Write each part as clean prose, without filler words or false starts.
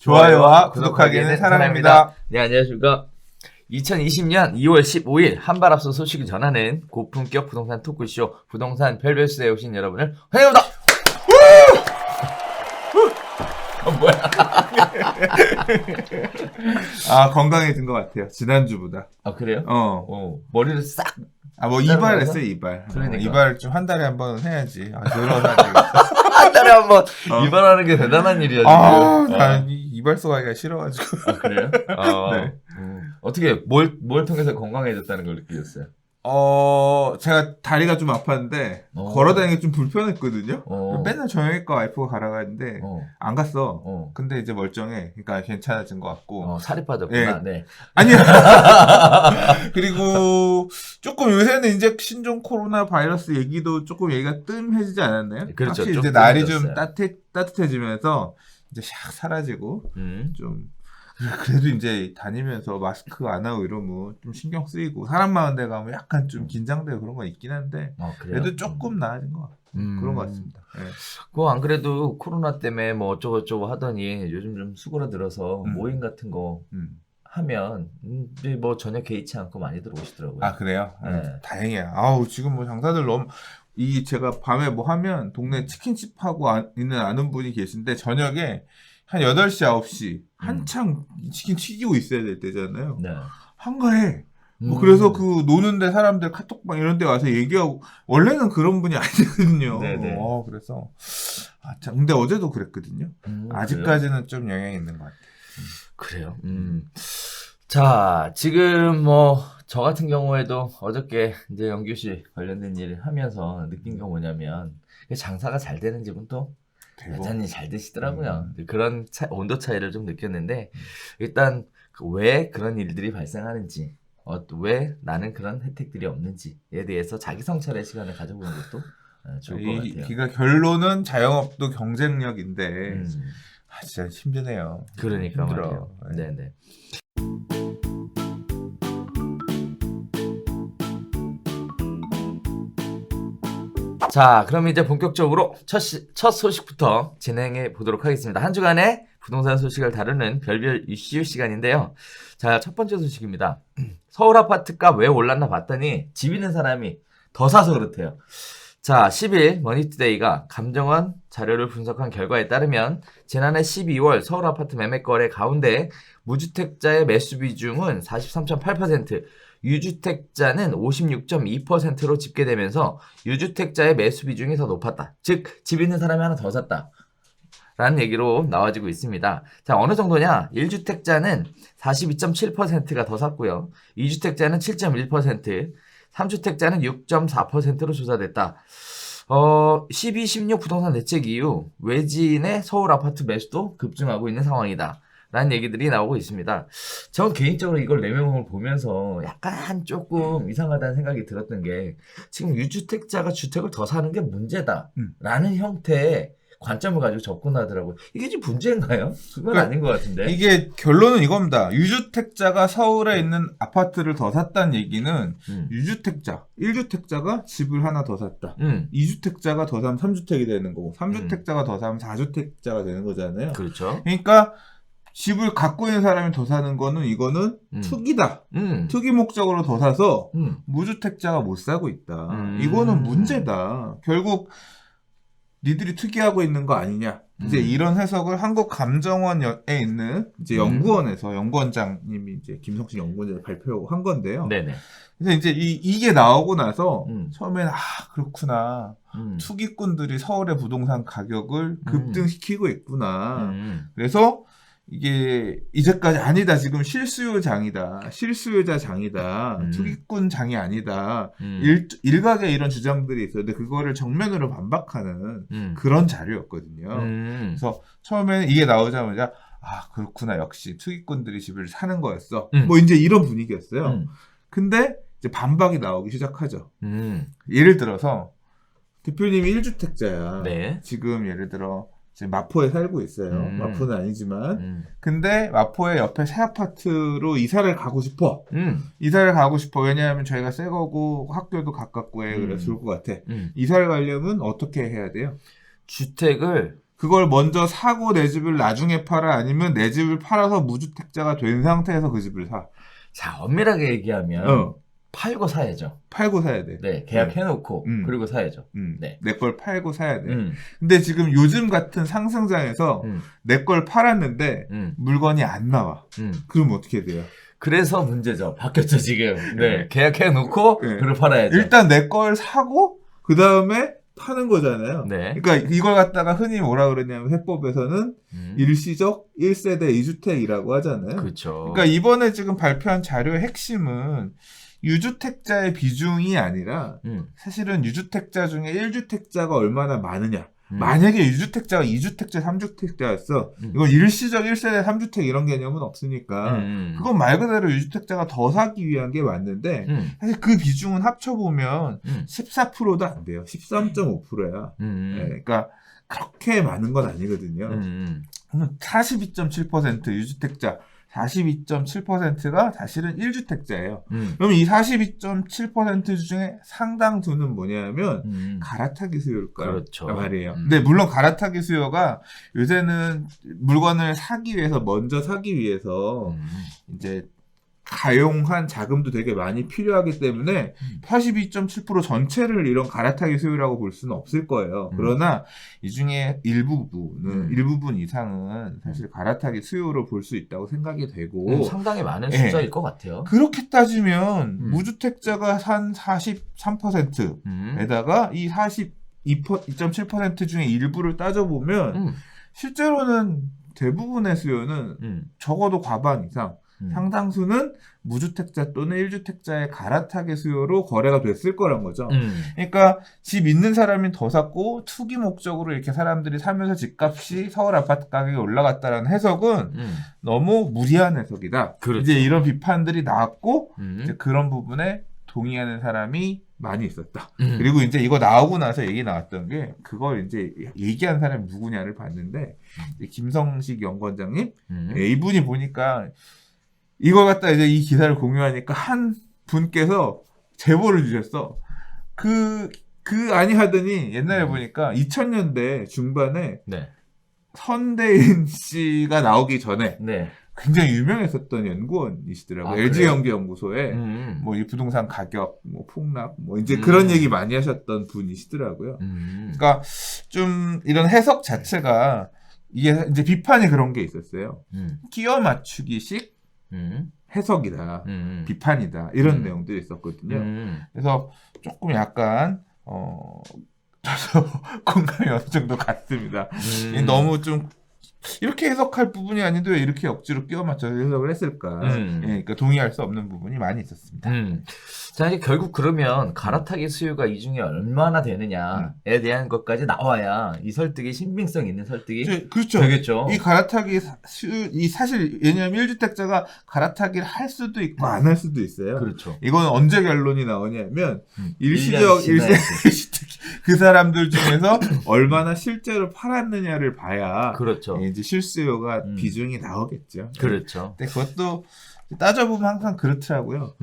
좋아요와 구독하기는 사랑입니다. 네, 안녕하십니까. 2020년 2월 15일 한발 앞서 소식을 전하는 고품격 부동산 토크쇼 부동산 별별수에 오신 여러분을 환영합니다. 뭐야? 아, 건강해진 것 같아요. 지난주보다. 아, 그래요? 머리를 싹. 뭐 이발 했어요, 이발. 그러니까. 이발 좀 한 달에 한 번 해야지. 늘어나야 되겠다. 한 달에 한 번 이발하는 게 대단한 일이야, 지금. 난 이발소 가기가 싫어가지고. 아, 그래요? 네. 어떻게, 뭘 통해서 건강해졌다는 걸 느끼셨어요? 제가 다리가 좀 아팠는데, 걸어다니기 좀 불편했거든요. 맨날 정형외과 와이프가 가라 가는데, 안 갔어. 근데 이제 멀쩡해. 그러니까 괜찮아진 것 같고. 살이 빠졌구나, 네. 아니요. 그리고 조금 요새는 이제 신종 코로나 바이러스 얘기도 조금 얘기가 뜸해지지 않았나요? 그렇죠. 확실히 이제 날이 좀 따뜻해지면서 이제 샥 사라지고, 좀. 그래도 이제 다니면서 마스크 안 하고 이러면 좀 신경 쓰이고 사람 많은 데 가면 약간 좀 긴장되고 그런 건 있긴 한데 그래도 조금 나아진 것 같아요. 그런 것 같습니다. 네. 그거 안 그래도 코로나 때문에 뭐 어쩌고저쩌고 하더니 요즘 좀 수그러들어서 모임 같은 거 하면 뭐 전혀 개의치 않고 많이 들어오시더라고요. 아, 그래요? 네. 다행이야. 지금 뭐 장사들 너무 제가 밤에 뭐 하면 동네 치킨집 하고 있는 아는 분이 계신데 저녁에 한 8시, 9시 한창 치킨 튀기고 있어야 될 때잖아요. 네. 한가해. 그래서 그 노는데 사람들 카톡방 이런 데 와서 얘기하고 원래는 그런 분이 아니거든요. 네네. 그래서 참. 근데 어제도 그랬거든요. 아직까지는 그래요? 좀 영향이 있는 것 같아요. 그래요. 자, 지금 뭐 저 같은 경우에도 어저께 이제 영규씨 관련된 일을 하면서 느낀 게 뭐냐면 장사가 잘 되는 집은 또 여전히 잘 드시더라고요. 그런 온도 차이를 좀 느꼈는데 일단 왜 그런 일들이 발생하는지 왜 나는 그런 혜택들이 없는지에 대해서 자기 성찰의 시간을 가져보는 것도 좋을 것 같아요. 그러니까 결론은 자영업도 경쟁력인데 진짜 힘드네요. 그러니까 힘들어. 말이에요. 네네. 자, 그럼 이제 본격적으로 첫 소식부터 진행해 보도록 하겠습니다. 한 주간의 부동산 소식을 다루는 별별 이슈 시간인데요. 자, 첫 번째 소식입니다. 서울 아파트값 왜 올랐나 봤더니 집 있는 사람이 더 사서 그렇대요. 자, 10일 머니투데이가 감정원 자료를 분석한 결과에 따르면 지난해 12월 서울 아파트 매매 거래 가운데 무주택자의 매수 비중은 43.8%, 유주택자는 56.2%로 집계되면서 유주택자의 매수 비중이 더 높았다. 즉, 집 있는 사람이 하나 더 샀다. 라는 얘기로 나와지고 있습니다. 자, 어느 정도냐? 1주택자는 42.7%가 더 샀고요. 2주택자는 7.1%, 3주택자는 6.4%로 조사됐다. 12, 16 부동산 대책 이후 외지인의 서울 아파트 매수도 급증하고 있는 상황이다. 라는 얘기들이 나오고 있습니다. 저는 개인적으로 이걸 내용을 보면서 약간 조금 이상하다는 생각이 들었던 게 지금 유주택자가 주택을 더 사는 게 문제다. 라는 형태의 관점을 가지고 접근하더라고요. 이게 지금 문제인가요? 그건 아닌 것 같은데. 이게 결론은 이겁니다. 유주택자가 서울에 있는 아파트를 더 샀다는 얘기는 유주택자, 1주택자가 집을 하나 더 샀다. 2주택자가 더 사면 3주택이 되는 거고 3주택자가 더 사면 4주택자가 되는 거잖아요. 그렇죠. 그러니까 집을 갖고 있는 사람이 더 사는 거는 이거는 투기다. 투기 목적으로 더 사서 무주택자가 못 사고 있다. 이거는 문제다. 결국 니들이 투기하고 있는 거 아니냐. 이제 이런 해석을 한국감정원에 있는 이제 연구원에서 연구원장님이 이제 김성식 연구원장이 발표한 건데요. 네네. 근데 이제 이게 나오고 나서 처음에는 그렇구나. 투기꾼들이 서울의 부동산 가격을 급등시키고 있구나. 그래서 이게 이제까지 아니다. 지금 실수요장이다. 실수요자장이다. 투기꾼 장이 아니다. 일각의 이런 주장들이 있었는데 그거를 정면으로 반박하는 그런 자료였거든요. 그래서 처음에는 이게 나오자마자 그렇구나. 역시 투기꾼들이 집을 사는 거였어. 뭐 이제 이런 분위기였어요. 근데 이제 반박이 나오기 시작하죠. 예를 들어서 대표님이 1주택자야. 네. 지금 예를 들어 지금 마포에 살고 있어요. 마포는 아니지만. 근데 마포의 옆에 새 아파트로 이사를 가고 싶어. 이사를 가고 싶어. 왜냐하면 저희가 새 거고 학교도 가깝고 해. 그래서 좋을 것 같아. 이사를 가려면 어떻게 해야 돼요? 주택을 그걸 먼저 사고 내 집을 나중에 팔아 아니면 내 집을 팔아서 무주택자가 된 상태에서 그 집을 사. 자, 엄밀하게 얘기하면 팔고 사야죠. 팔고 사야 돼. 네, 계약해놓고 그리고 사야죠. 네. 내 걸 팔고 사야 돼. 근데 지금 요즘 같은 상승장에서 내 걸 팔았는데 물건이 안 나와. 그럼 어떻게 돼요? 그래서 문제죠. 바뀌었죠, 지금. 네, 계약해놓고 그걸 팔아야죠. 일단 내 걸 사고 그 다음에 파는 거잖아요. 네. 그러니까 이걸 갖다가 흔히 뭐라 그러냐면 세법에서는 일시적 1세대 2주택이라고 하잖아요. 그렇죠. 그러니까 이번에 지금 발표한 자료의 핵심은 유주택자의 비중이 아니라 사실은 유주택자 중에 1주택자가 얼마나 많으냐. 만약에 유주택자가 2주택자, 3주택자였어. 이건 일시적 1세대 3주택 이런 개념은 없으니까 그건 말 그대로 유주택자가 더 사기 위한 게 맞는데 사실 그 비중은 합쳐보면 14%도 안 돼요. 13.5%야. 네, 그러니까 그렇게 많은 건 아니거든요. 42.7% 유주택자 42.7%가 사실은 1주택자예요. 그럼 이 42.7% 중에 상당수는 뭐냐면 갈아타기 수요일까 그렇죠. 말이에요. 근데 물론 갈아타기 수요가 요새는 물건을 사기 위해서 먼저 사기 위해서 이제 가용한 자금도 되게 많이 필요하기 때문에 82.7% 전체를 이런 갈아타기 수요라고 볼 수는 없을 거예요. 그러나 이 중에 일부분 이상은 사실 갈아타기 수요로 볼 수 있다고 생각이 되고 상당히 많은 숫자일 것 같아요. 그렇게 따지면 무주택자가 산 43%에다가 이 42.7% 중에 일부를 따져보면 실제로는 대부분의 수요는 적어도 과반 이상 상당수는 무주택자 또는 1주택자의 갈아타기 수요로 거래가 됐을 거란 거죠. 그러니까 집 있는 사람이 더 샀고 투기 목적으로 이렇게 사람들이 사면서 집값이 서울 아파트 가격이 올라갔다는 해석은 너무 무리한 해석이다. 그렇죠. 이제 이런 비판들이 나왔고 이제 그런 부분에 동의하는 사람이 많이 있었다. 그리고 이제 이거 나오고 나서 얘기 나왔던 게 그걸 이제 얘기한 사람이 누구냐를 봤는데 김성식 연구원장님 이분이 보니까 이걸 갖다 이제 이 기사를 공유하니까 한 분께서 제보를 주셨어. 그 아니 옛날에 보니까 2000년대 중반에 선대인 씨가 나오기 전에 굉장히 유명했었던 연구원이시더라고요. LG경제연구소에 뭐 이 부동산 가격, 뭐 폭락, 뭐 이제 그런 얘기 많이 하셨던 분이시더라고요. 그러니까 좀 이런 해석 자체가 이게 이제 비판이 그런 게 있었어요. 끼워 맞추기식 해석이다, 비판이다 이런 내용들이 있었거든요. 그래서 조금 약간 저도 공감이 어느 정도 갔습니다. 너무 좀 이렇게 해석할 부분이 아닌데 왜 이렇게 억지로 끼워 맞춰서 해석을 했을까? 그러니까 동의할 수 없는 부분이 많이 있었습니다. 자, 이게 결국 그러면 갈아타기 수요가 이 중에 얼마나 되느냐에 대한 것까지 나와야 이 설득이 신빙성 있는 설득이 그렇죠. 되겠죠. 이 갈아타기 이 사실 왜냐하면 1주택자가 갈아타기를 할 수도 있고 안 할 수도 있어요. 그렇죠. 이건 언제 결론이 나오냐면 일시적 1주택 그 사람들 중에서 얼마나 실제로 팔았느냐를 봐야 그렇죠. 이제 실수요가 비중이 나오겠죠. 그렇죠. 근데 그것도 따져보면 항상 그렇더라고요.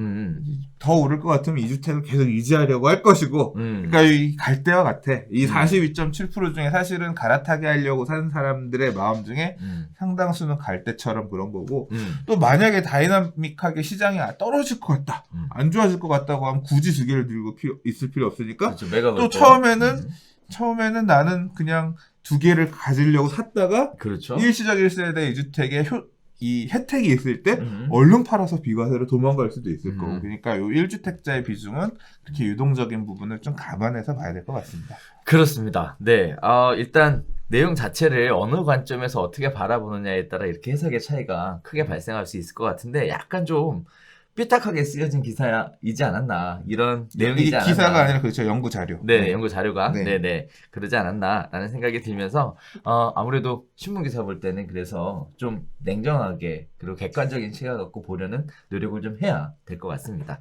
더 오를 것 같으면 2주택을 계속 유지하려고 할 것이고, 그러니까 이 갈대와 같아. 이 42.7% 중에 사실은 갈아타게 하려고 사는 사람들의 마음 중에 상당수는 갈대처럼 그런 거고, 또 만약에 다이나믹하게 시장이 떨어질 것 같다, 안 좋아질 것 같다고 하면 굳이 두 개를 들고 있을 필요 없으니까, 그렇죠. 또 처음에는 나는 그냥 두 개를 가지려고 샀다가, 그렇죠. 일시적 1세대 2주택의 이 혜택이 있을 때 얼른 팔아서 비과세로 도망갈 수도 있을 거고, 그러니까 이 1주택자의 비중은 그렇게 유동적인 부분을 좀 감안해서 봐야 될 것 같습니다. 그렇습니다. 네, 일단 내용 자체를 어느 관점에서 어떻게 바라보느냐에 따라 이렇게 해석의 차이가 크게 발생할 수 있을 것 같은데 약간 좀 삐딱하게 쓰여진 기사이지 않았나, 이런 내용이지 않았나. 기사가 아니라 그렇죠, 연구 자료. 네, 연구 자료가 네네 그러지 않았나라는 생각이 들면서 아무래도 신문 기사 볼 때는 그래서 좀 냉정하게 그리고 객관적인 시각 갖고 보려는 노력을 좀 해야 될 것 같습니다.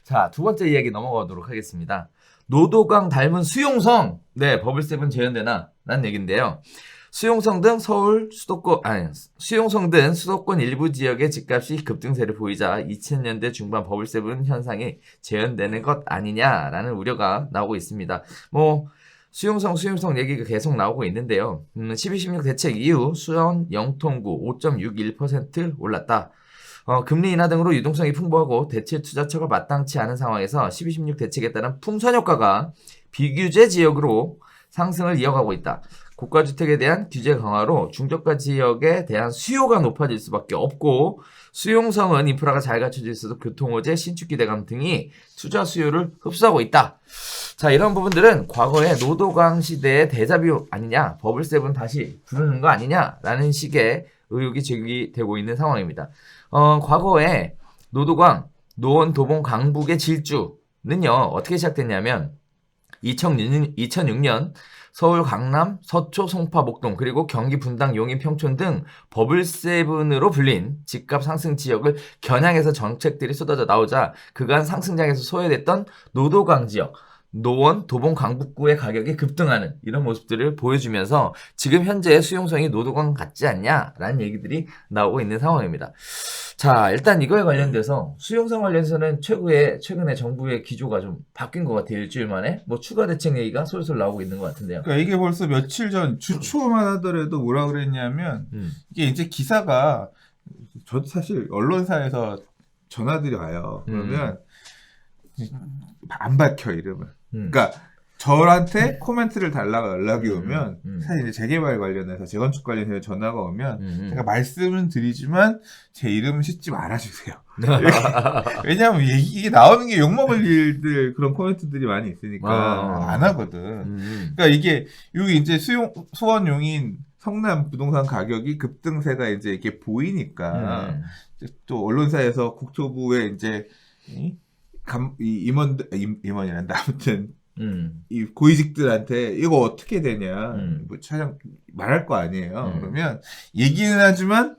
자, 두 번째 이야기 넘어가도록 하겠습니다. 노도강 닮은 수용성, 버블7 재현되나? 라는 얘기인데요. 수용성 등 수도권 일부 지역의 집값이 급등세를 보이자 2000년대 중반 버블7 현상이 재현되는 것 아니냐라는 우려가 나오고 있습니다. 수용성 얘기가 계속 나오고 있는데요. 12.16 대책 이후 수원 영통구 5.61% 올랐다. 금리 인하 등으로 유동성이 풍부하고 대체 투자처가 마땅치 않은 상황에서 12.16 대책에 따른 풍선 효과가 비규제 지역으로 상승을 이어가고 있다. 고가주택에 대한 규제 강화로 중저가 지역에 대한 수요가 높아질 수밖에 없고 수용성은 인프라가 잘 갖춰져 있어도 교통호재, 신축 기대감 등이 투자 수요를 흡수하고 있다. 자, 이런 부분들은 과거에 노도강 시대의 데자뷰 아니냐, 버블세븐 다시 부르는 거 아니냐라는 식의 의혹이 제기되고 있는 상황입니다. 과거에 노도강, 노원, 도봉, 강북의 질주는요, 어떻게 시작됐냐면 2006년 서울, 강남, 서초, 송파, 목동 그리고 경기 분당, 용인, 평촌 등 버블세븐으로 불린 집값 상승 지역을 겨냥해서 정책들이 쏟아져 나오자 그간 상승장에서 소외됐던 노도강 지역, 노원, 도봉, 강북구의 가격이 급등하는 이런 모습들을 보여주면서 지금 현재의 수용성이 노도강 같지 않냐라는 얘기들이 나오고 있는 상황입니다. 자, 일단 이거에 관련돼서 수용성 관련해서는 최근에 정부의 기조가 좀 바뀐 것 같아요. 일주일 만에 뭐 추가 대책 얘기가 솔솔 나오고 있는 것 같은데요. 그러니까 이게 벌써 며칠 전 주초만 하더라도 뭐라 그랬냐면 이게 이제 기사가 저도 사실 언론사에서 전화들이 와요. 그러면 안 밝혀 이름을. 그러니까 저한테 코멘트를 달라고 연락이 오면 사실 이제 재개발 관련해서 재건축 관련해서 전화가 오면 제가 말씀은 드리지만 제 이름은 싣지 말아주세요. 왜냐하면 이게 나오는 게 욕먹을 일들 그런 코멘트들이 많이 있으니까 안 하거든. 그러니까 이게 여기 이제 수원 용인 성남 부동산 가격이 급등세가 이제 이렇게 보이니까 또 언론사에서 국토부에 이제 임원이란다. 아무튼 이 고위직들한테 이거 어떻게 되냐 뭐 촬영 말할 거 아니에요. 그러면 얘기는 하지만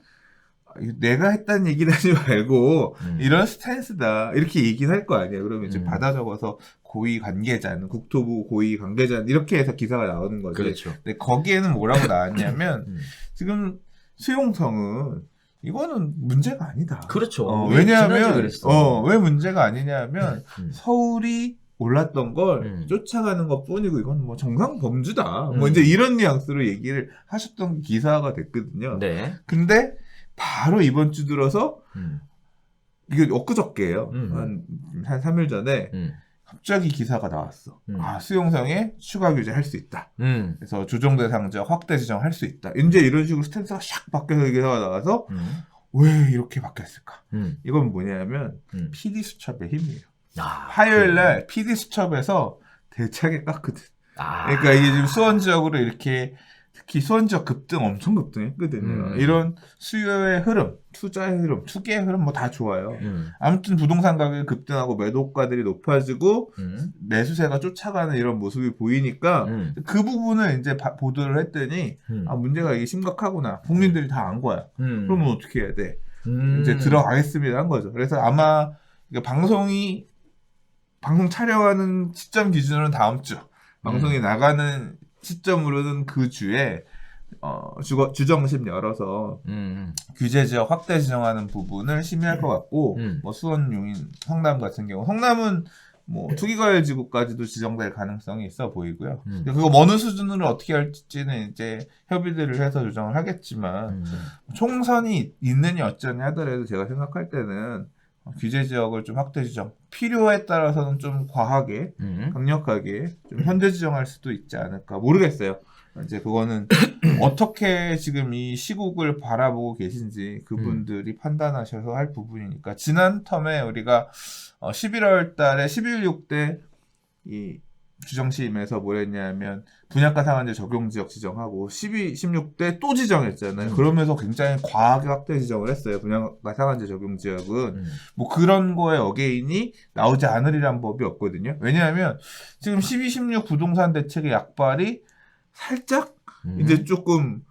내가 했다는 얘기를 하지 말고 이런 스탠스다 이렇게 얘기는 할 거 아니에요. 그러면 이제 받아 적어서 고위 관계자는 국토부 고위 관계자는 이렇게 해서 기사가 나오는 거지. 그렇죠. 근데 거기에는 뭐라고 나왔냐면 지금 수용성은 이거는 문제가 아니다. 그렇죠. 왜냐하면 왜 문제가 아니냐면 서울이 올랐던 걸 쫓아가는 것 뿐이고 이건 뭐 정상 범주다. 뭐 이제 이런 뉘앙스로 얘기를 하셨던 기사가 됐거든요. 네. 근데 바로 이번 주 들어서 이게 엊그저께예요. 한 3일 전에 갑자기 기사가 나왔어. 수용성에 추가 규제 할 수 있다. 그래서 조정 대상 지역 확대 지정할 수 있다. 이제 이런 식으로 스탠스가 샥 바뀌어서 기사가 나와서 왜 이렇게 바뀌었을까? 이건 뭐냐면 PD 수첩의 힘이에요. 화요일날 PD 수첩에서 대차게 깠거든. 그러니까 이게 지금 수원 지역으로 이렇게 특히 수원 지역 급등 엄청 급등했거든요. 이런 수요의 흐름, 투자의 흐름, 투기의 흐름 뭐 다 좋아요. 아무튼 부동산 가격이 급등하고 매도가들이 높아지고 매수세가 쫓아가는 이런 모습이 보이니까 그 부분을 이제 보도를 했더니 문제가 이게 심각하구나. 국민들이 다 안 거야. 그러면 어떻게 해야 돼? 이제 들어가겠습니다 한 거죠. 그래서 아마 방송 촬영하는 시점 기준으로는 다음 주, 방송이 나가는 시점으로는 그 주에 주정심 열어서 규제 지역 확대 지정하는 부분을 심의할 것 같고 뭐 수원, 용인, 성남 같은 경우 성남은 뭐 투기과열지구까지도 지정될 가능성이 있어 보이고요. 그거 어느 수준으로 어떻게 할지는 이제 협의들을 해서 조정을 하겠지만 총선이 있느냐 어쩌냐 하더라도 제가 생각할 때는 규제 지역을 좀 확대 지정 필요에 따라서는 좀 과하게 강력하게 좀 현재 지정할 수도 있지 않을까 모르겠어요. 이제 그거는 어떻게 지금 이 시국을 바라보고 계신지 그분들이 판단하셔서 할 부분이니까 지난 텀에 우리가 11월 달에 11.6대 이 주정심에서 뭐 했냐면 분양가 상한제 적용 지역 지정하고 16대 또 지정했잖아요. 그러면서 굉장히 과하게 확대 지정을 했어요. 분양가 상한제 적용 지역은 뭐 그런 거에 어게인이 나오지 않으리란 법이 없거든요. 왜냐하면 지금 16 부동산 대책의 약발이 살짝 이제 조금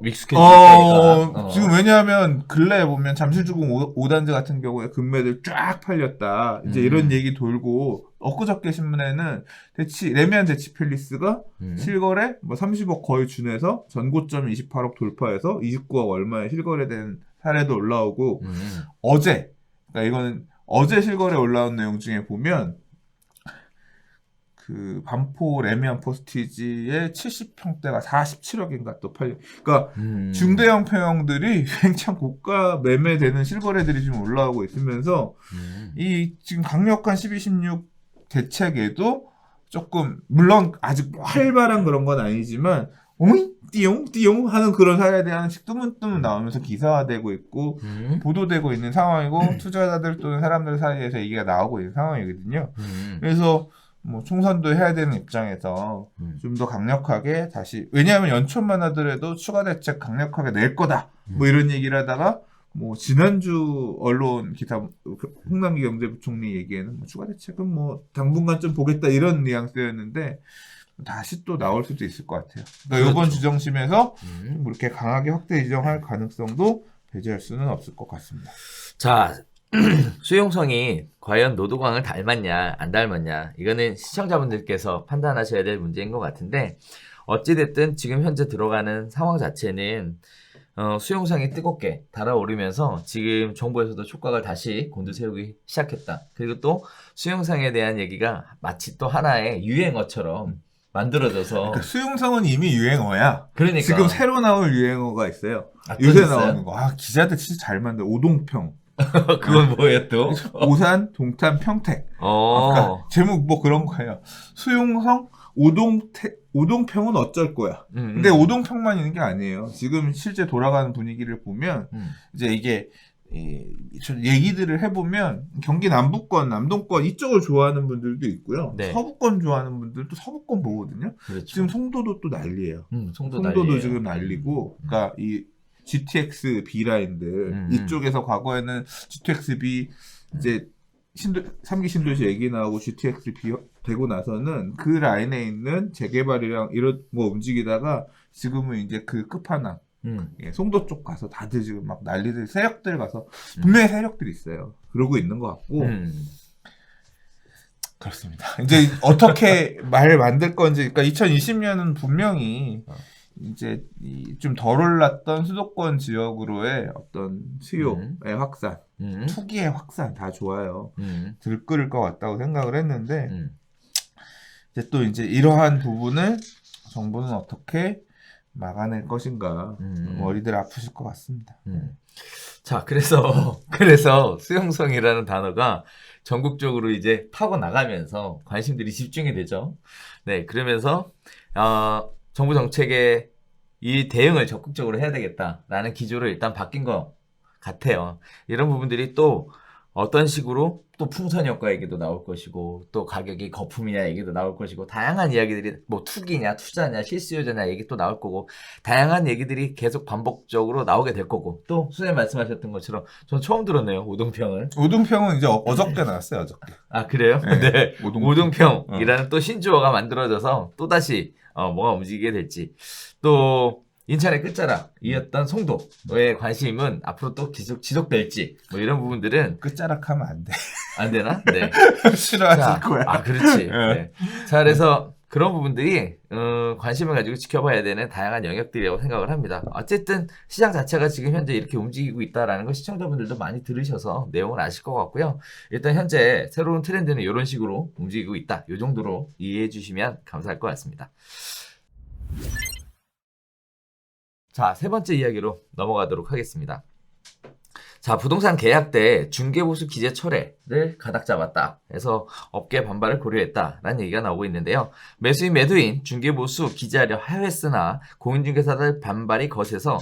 익숙해지니까. 지금 왜냐하면 근래에 보면 잠실주공 5단지 같은 경우에 금매들 쫙 팔렸다. 이제 이런 얘기 돌고 엊그저께 신문에는 레미안 대치 팰리스가 실거래 뭐 30억 거의 준해서 전고점 28억 돌파해서 29억 얼마에 실거래된 사례도 올라오고 그러니까 이거는 어제 실거래 올라온 내용 중에 보면 그 반포 레미안 포스티지의 70평대가 47억인가 또 팔려. 그러니까 중대형 평형들이 굉장히 고가 매매되는 실거래들이 지금 올라오고 있으면서 이 지금 강력한 12.16 대책에도 조금 물론 아직 활발한 그런 건 아니지만 오잉 띠용 띠용 하는 그런 사례들이 하나씩 뜨문뜨문 나오면서 기사화되고 있고 보도되고 있는 상황이고 투자자들 또는 사람들 사이에서 얘기가 나오고 있는 상황이거든요. 그래서 뭐 총선도 해야 되는 입장에서 좀 더 강력하게 다시 왜냐하면 연초만 하더라도 추가 대책 강력하게 낼 거다 뭐 이런 얘기를 하다가 뭐 지난주 언론 기사 홍남기 경제부총리 얘기에는 뭐 추가 대책은 뭐 당분간 좀 보겠다 이런 뉘앙스였는데 다시 또 나올 수도 있을 것 같아요. 그러니까 이번 지정심에서 좀 그렇게 강하게 확대 지정할 가능성도 배제할 수는 없을 것 같습니다. 자, 수용성이 과연 노도광을 닮았냐 안 닮았냐 이거는 시청자분들께서 판단하셔야 될 문제인 것 같은데 어찌됐든 지금 현재 들어가는 상황 자체는 수용성이 뜨겁게 달아오르면서 지금 정부에서도 촉각을 다시 곤두세우기 시작했다. 그리고 또 수용성에 대한 얘기가 마치 또 하나의 유행어처럼 만들어져서 그러니까 수용성은 이미 유행어야. 그러니까 지금 새로 나올 유행어가 있어요. 요새 나오는 거. 아 기자들 진짜 잘 만들. 오동평. 그건 뭐예요 또? 오산, 동탄, 평택. 그러니까 제목 뭐 그런 거예요. 수용성, 오동평은 어쩔 거야. 근데 오동평만 있는 게 아니에요. 지금 실제 돌아가는 분위기를 보면 이제 이게 얘기들을 해보면 경기 남부권, 남동권 이쪽을 좋아하는 분들도 있고요. 네. 서부권 좋아하는 분들도 서부권 보거든요. 그렇죠. 지금 송도도 또 난리예요. 송도도 난리예요. 지금 난리고, 그러니까 이 GTX B 라인들 이쪽에서 과거에는 GTX B 이제 3기 신도시 얘기 나오고 GTX B 되고 나서는 그 라인에 있는 재개발이랑 이런 뭐 움직이다가 지금은 이제 그 끝판왕 예, 송도 쪽 가서 다들 지금 막 난리들 세력들 가서 분명히 세력들이 있어요. 그러고 있는 것 같고 그렇습니다. 이제 어떻게 말을 만들 건지 그러니까 2020년은 분명히 이제 좀 덜 올랐던 수도권 지역으로의 어떤 수요의 확산, 투기의 확산 다 좋아요. 들끓을 것 같다고 생각을 했는데 이제 또 이제 이러한 부분을 정부는 어떻게 막아낼 것인가 머리들 아프실 것 같습니다. 자, 그래서 수용성이라는 단어가 전국적으로 이제 파고 나가면서 관심들이 집중이 되죠. 네, 그러면서 정부 정책에 이 대응을 적극적으로 해야 되겠다라는 기조로 일단 바뀐 것 같아요. 이런 부분들이 또 어떤 식으로 또 풍선 효과 얘기도 나올 것이고 또 가격이 거품이냐 얘기도 나올 것이고 다양한 이야기들이 뭐 투기냐 투자냐 실수요자냐 얘기 또 나올 거고 다양한 얘기들이 계속 반복적으로 나오게 될 거고 또 선생님 말씀하셨던 것처럼 전 처음 들었네요. 오동평을. 오동평은 이제 어저께 나왔어요. 어저께. 아 그래요? 네. 네. 오동평이라는 또 신조어가 만들어져서 또다시 뭐가 움직이게 될지 또 인천의 끝자락이었던 송도의 관심은 앞으로 또 지속될지 뭐 이런 부분들은 끝자락하면 안 돼. 안 되나? 네. 싫어하실 거야. 아 그렇지. 네. 자 그래서 그런 부분들이 관심을 가지고 지켜봐야 되는 다양한 영역들이라고 생각을 합니다. 어쨌든 시장 자체가 지금 현재 이렇게 움직이고 있다라는 걸 시청자분들도 많이 들으셔서 내용을 아실 것 같고요. 일단 현재 새로운 트렌드는 이런 식으로 움직이고 있다. 이 정도로 이해해 주시면 감사할 것 같습니다. 자, 세 번째 이야기로 넘어가도록 하겠습니다. 자, 부동산 계약 때 중개보수 기재 철회를 가닥 잡았다. 그래서 업계 반발을 고려했다라는 얘기가 나오고 있는데요. 매수인 매도인 중개보수 기재하려 하였으나 공인중개사들 반발이 거세서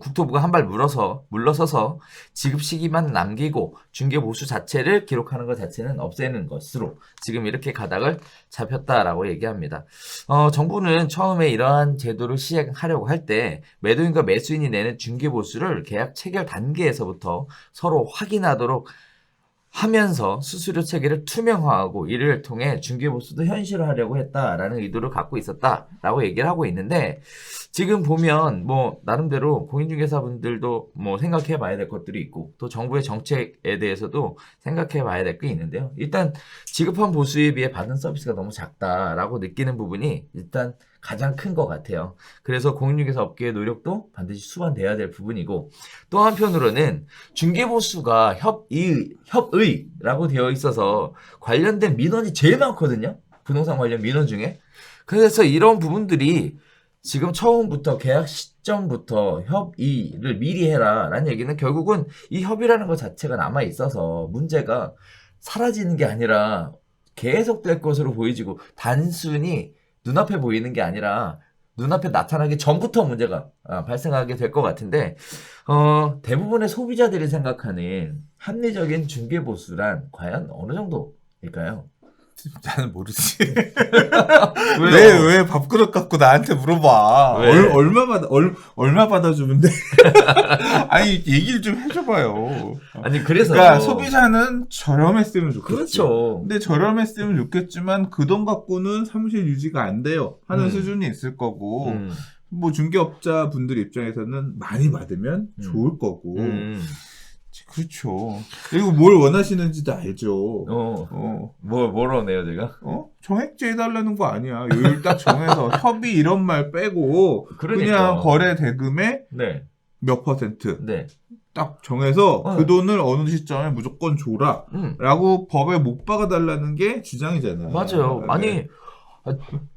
국토부가 한 발 물러서서 지급 시기만 남기고 중개보수 자체를 기록하는 것 자체는 없애는 것으로 지금 이렇게 가닥을 잡혔다라고 얘기합니다. 정부는 처음에 이러한 제도를 시행하려고 할 때 매도인과 매수인이 내는 중개보수를 계약 체결 단계에서부터 서로 확인하도록 하면서 수수료 체계를 투명화하고 이를 통해 중개보수도 현실화하려고 했다라는 의도를 갖고 있었다라고 얘기를 하고 있는데 지금 보면 뭐 나름대로 공인중개사분들도 뭐 생각해 봐야 될 것들이 있고 또 정부의 정책에 대해서도 생각해 봐야 될 게 있는데요. 일단 지급한 보수에 비해 받은 서비스가 너무 작다라고 느끼는 부분이 일단 가장 큰 것 같아요. 그래서 공인중개사 업계의 노력도 반드시 수반돼야 될 부분이고 또 한편으로는 중개보수가 협의라고 되어 있어서 관련된 민원이 제일 많거든요. 부동산 관련 민원 중에. 그래서 이런 부분들이 지금 처음부터 계약 시점부터 협의를 미리 해라라는 얘기는 결국은 이 협의라는 것 자체가 남아 있어서 문제가 사라지는 게 아니라 계속될 것으로 보이지고 단순히 눈앞에 보이는 게 아니라 눈앞에 나타나기 전부터 문제가 발생하게 될 것 같은데 대부분의 소비자들이 생각하는 합리적인 중개보수란 과연 어느 정도일까요? 나는 모르지. 왜 밥그릇 갖고 나한테 물어봐. 얼마 받아주면 돼? 아니, 얘기를 좀 해줘봐요. 아니, 그래서. 그러니까 소비자는 저렴했으면 좋겠지. 그렇죠. 근데 저렴했으면 좋겠지만 그 돈 갖고는 사무실 유지가 안 돼요. 하는 수준이 있을 거고, 뭐 중개업자 분들 입장에서는 많이 받으면 좋을 거고. 그렇죠. 그리고 뭘 원하시는지도 알죠. 뭘 원해요, 제가? 정액제 해달라는 거 아니야. 요율 딱 정해서 협의 이런 말 빼고 그냥 거래 대금의 네. 몇 %. 네. 딱 정해서 그 돈을 어느 시점에 무조건 줘라. 라고 법에 못 박아달라는 게 주장이잖아요. 맞아요. 아니,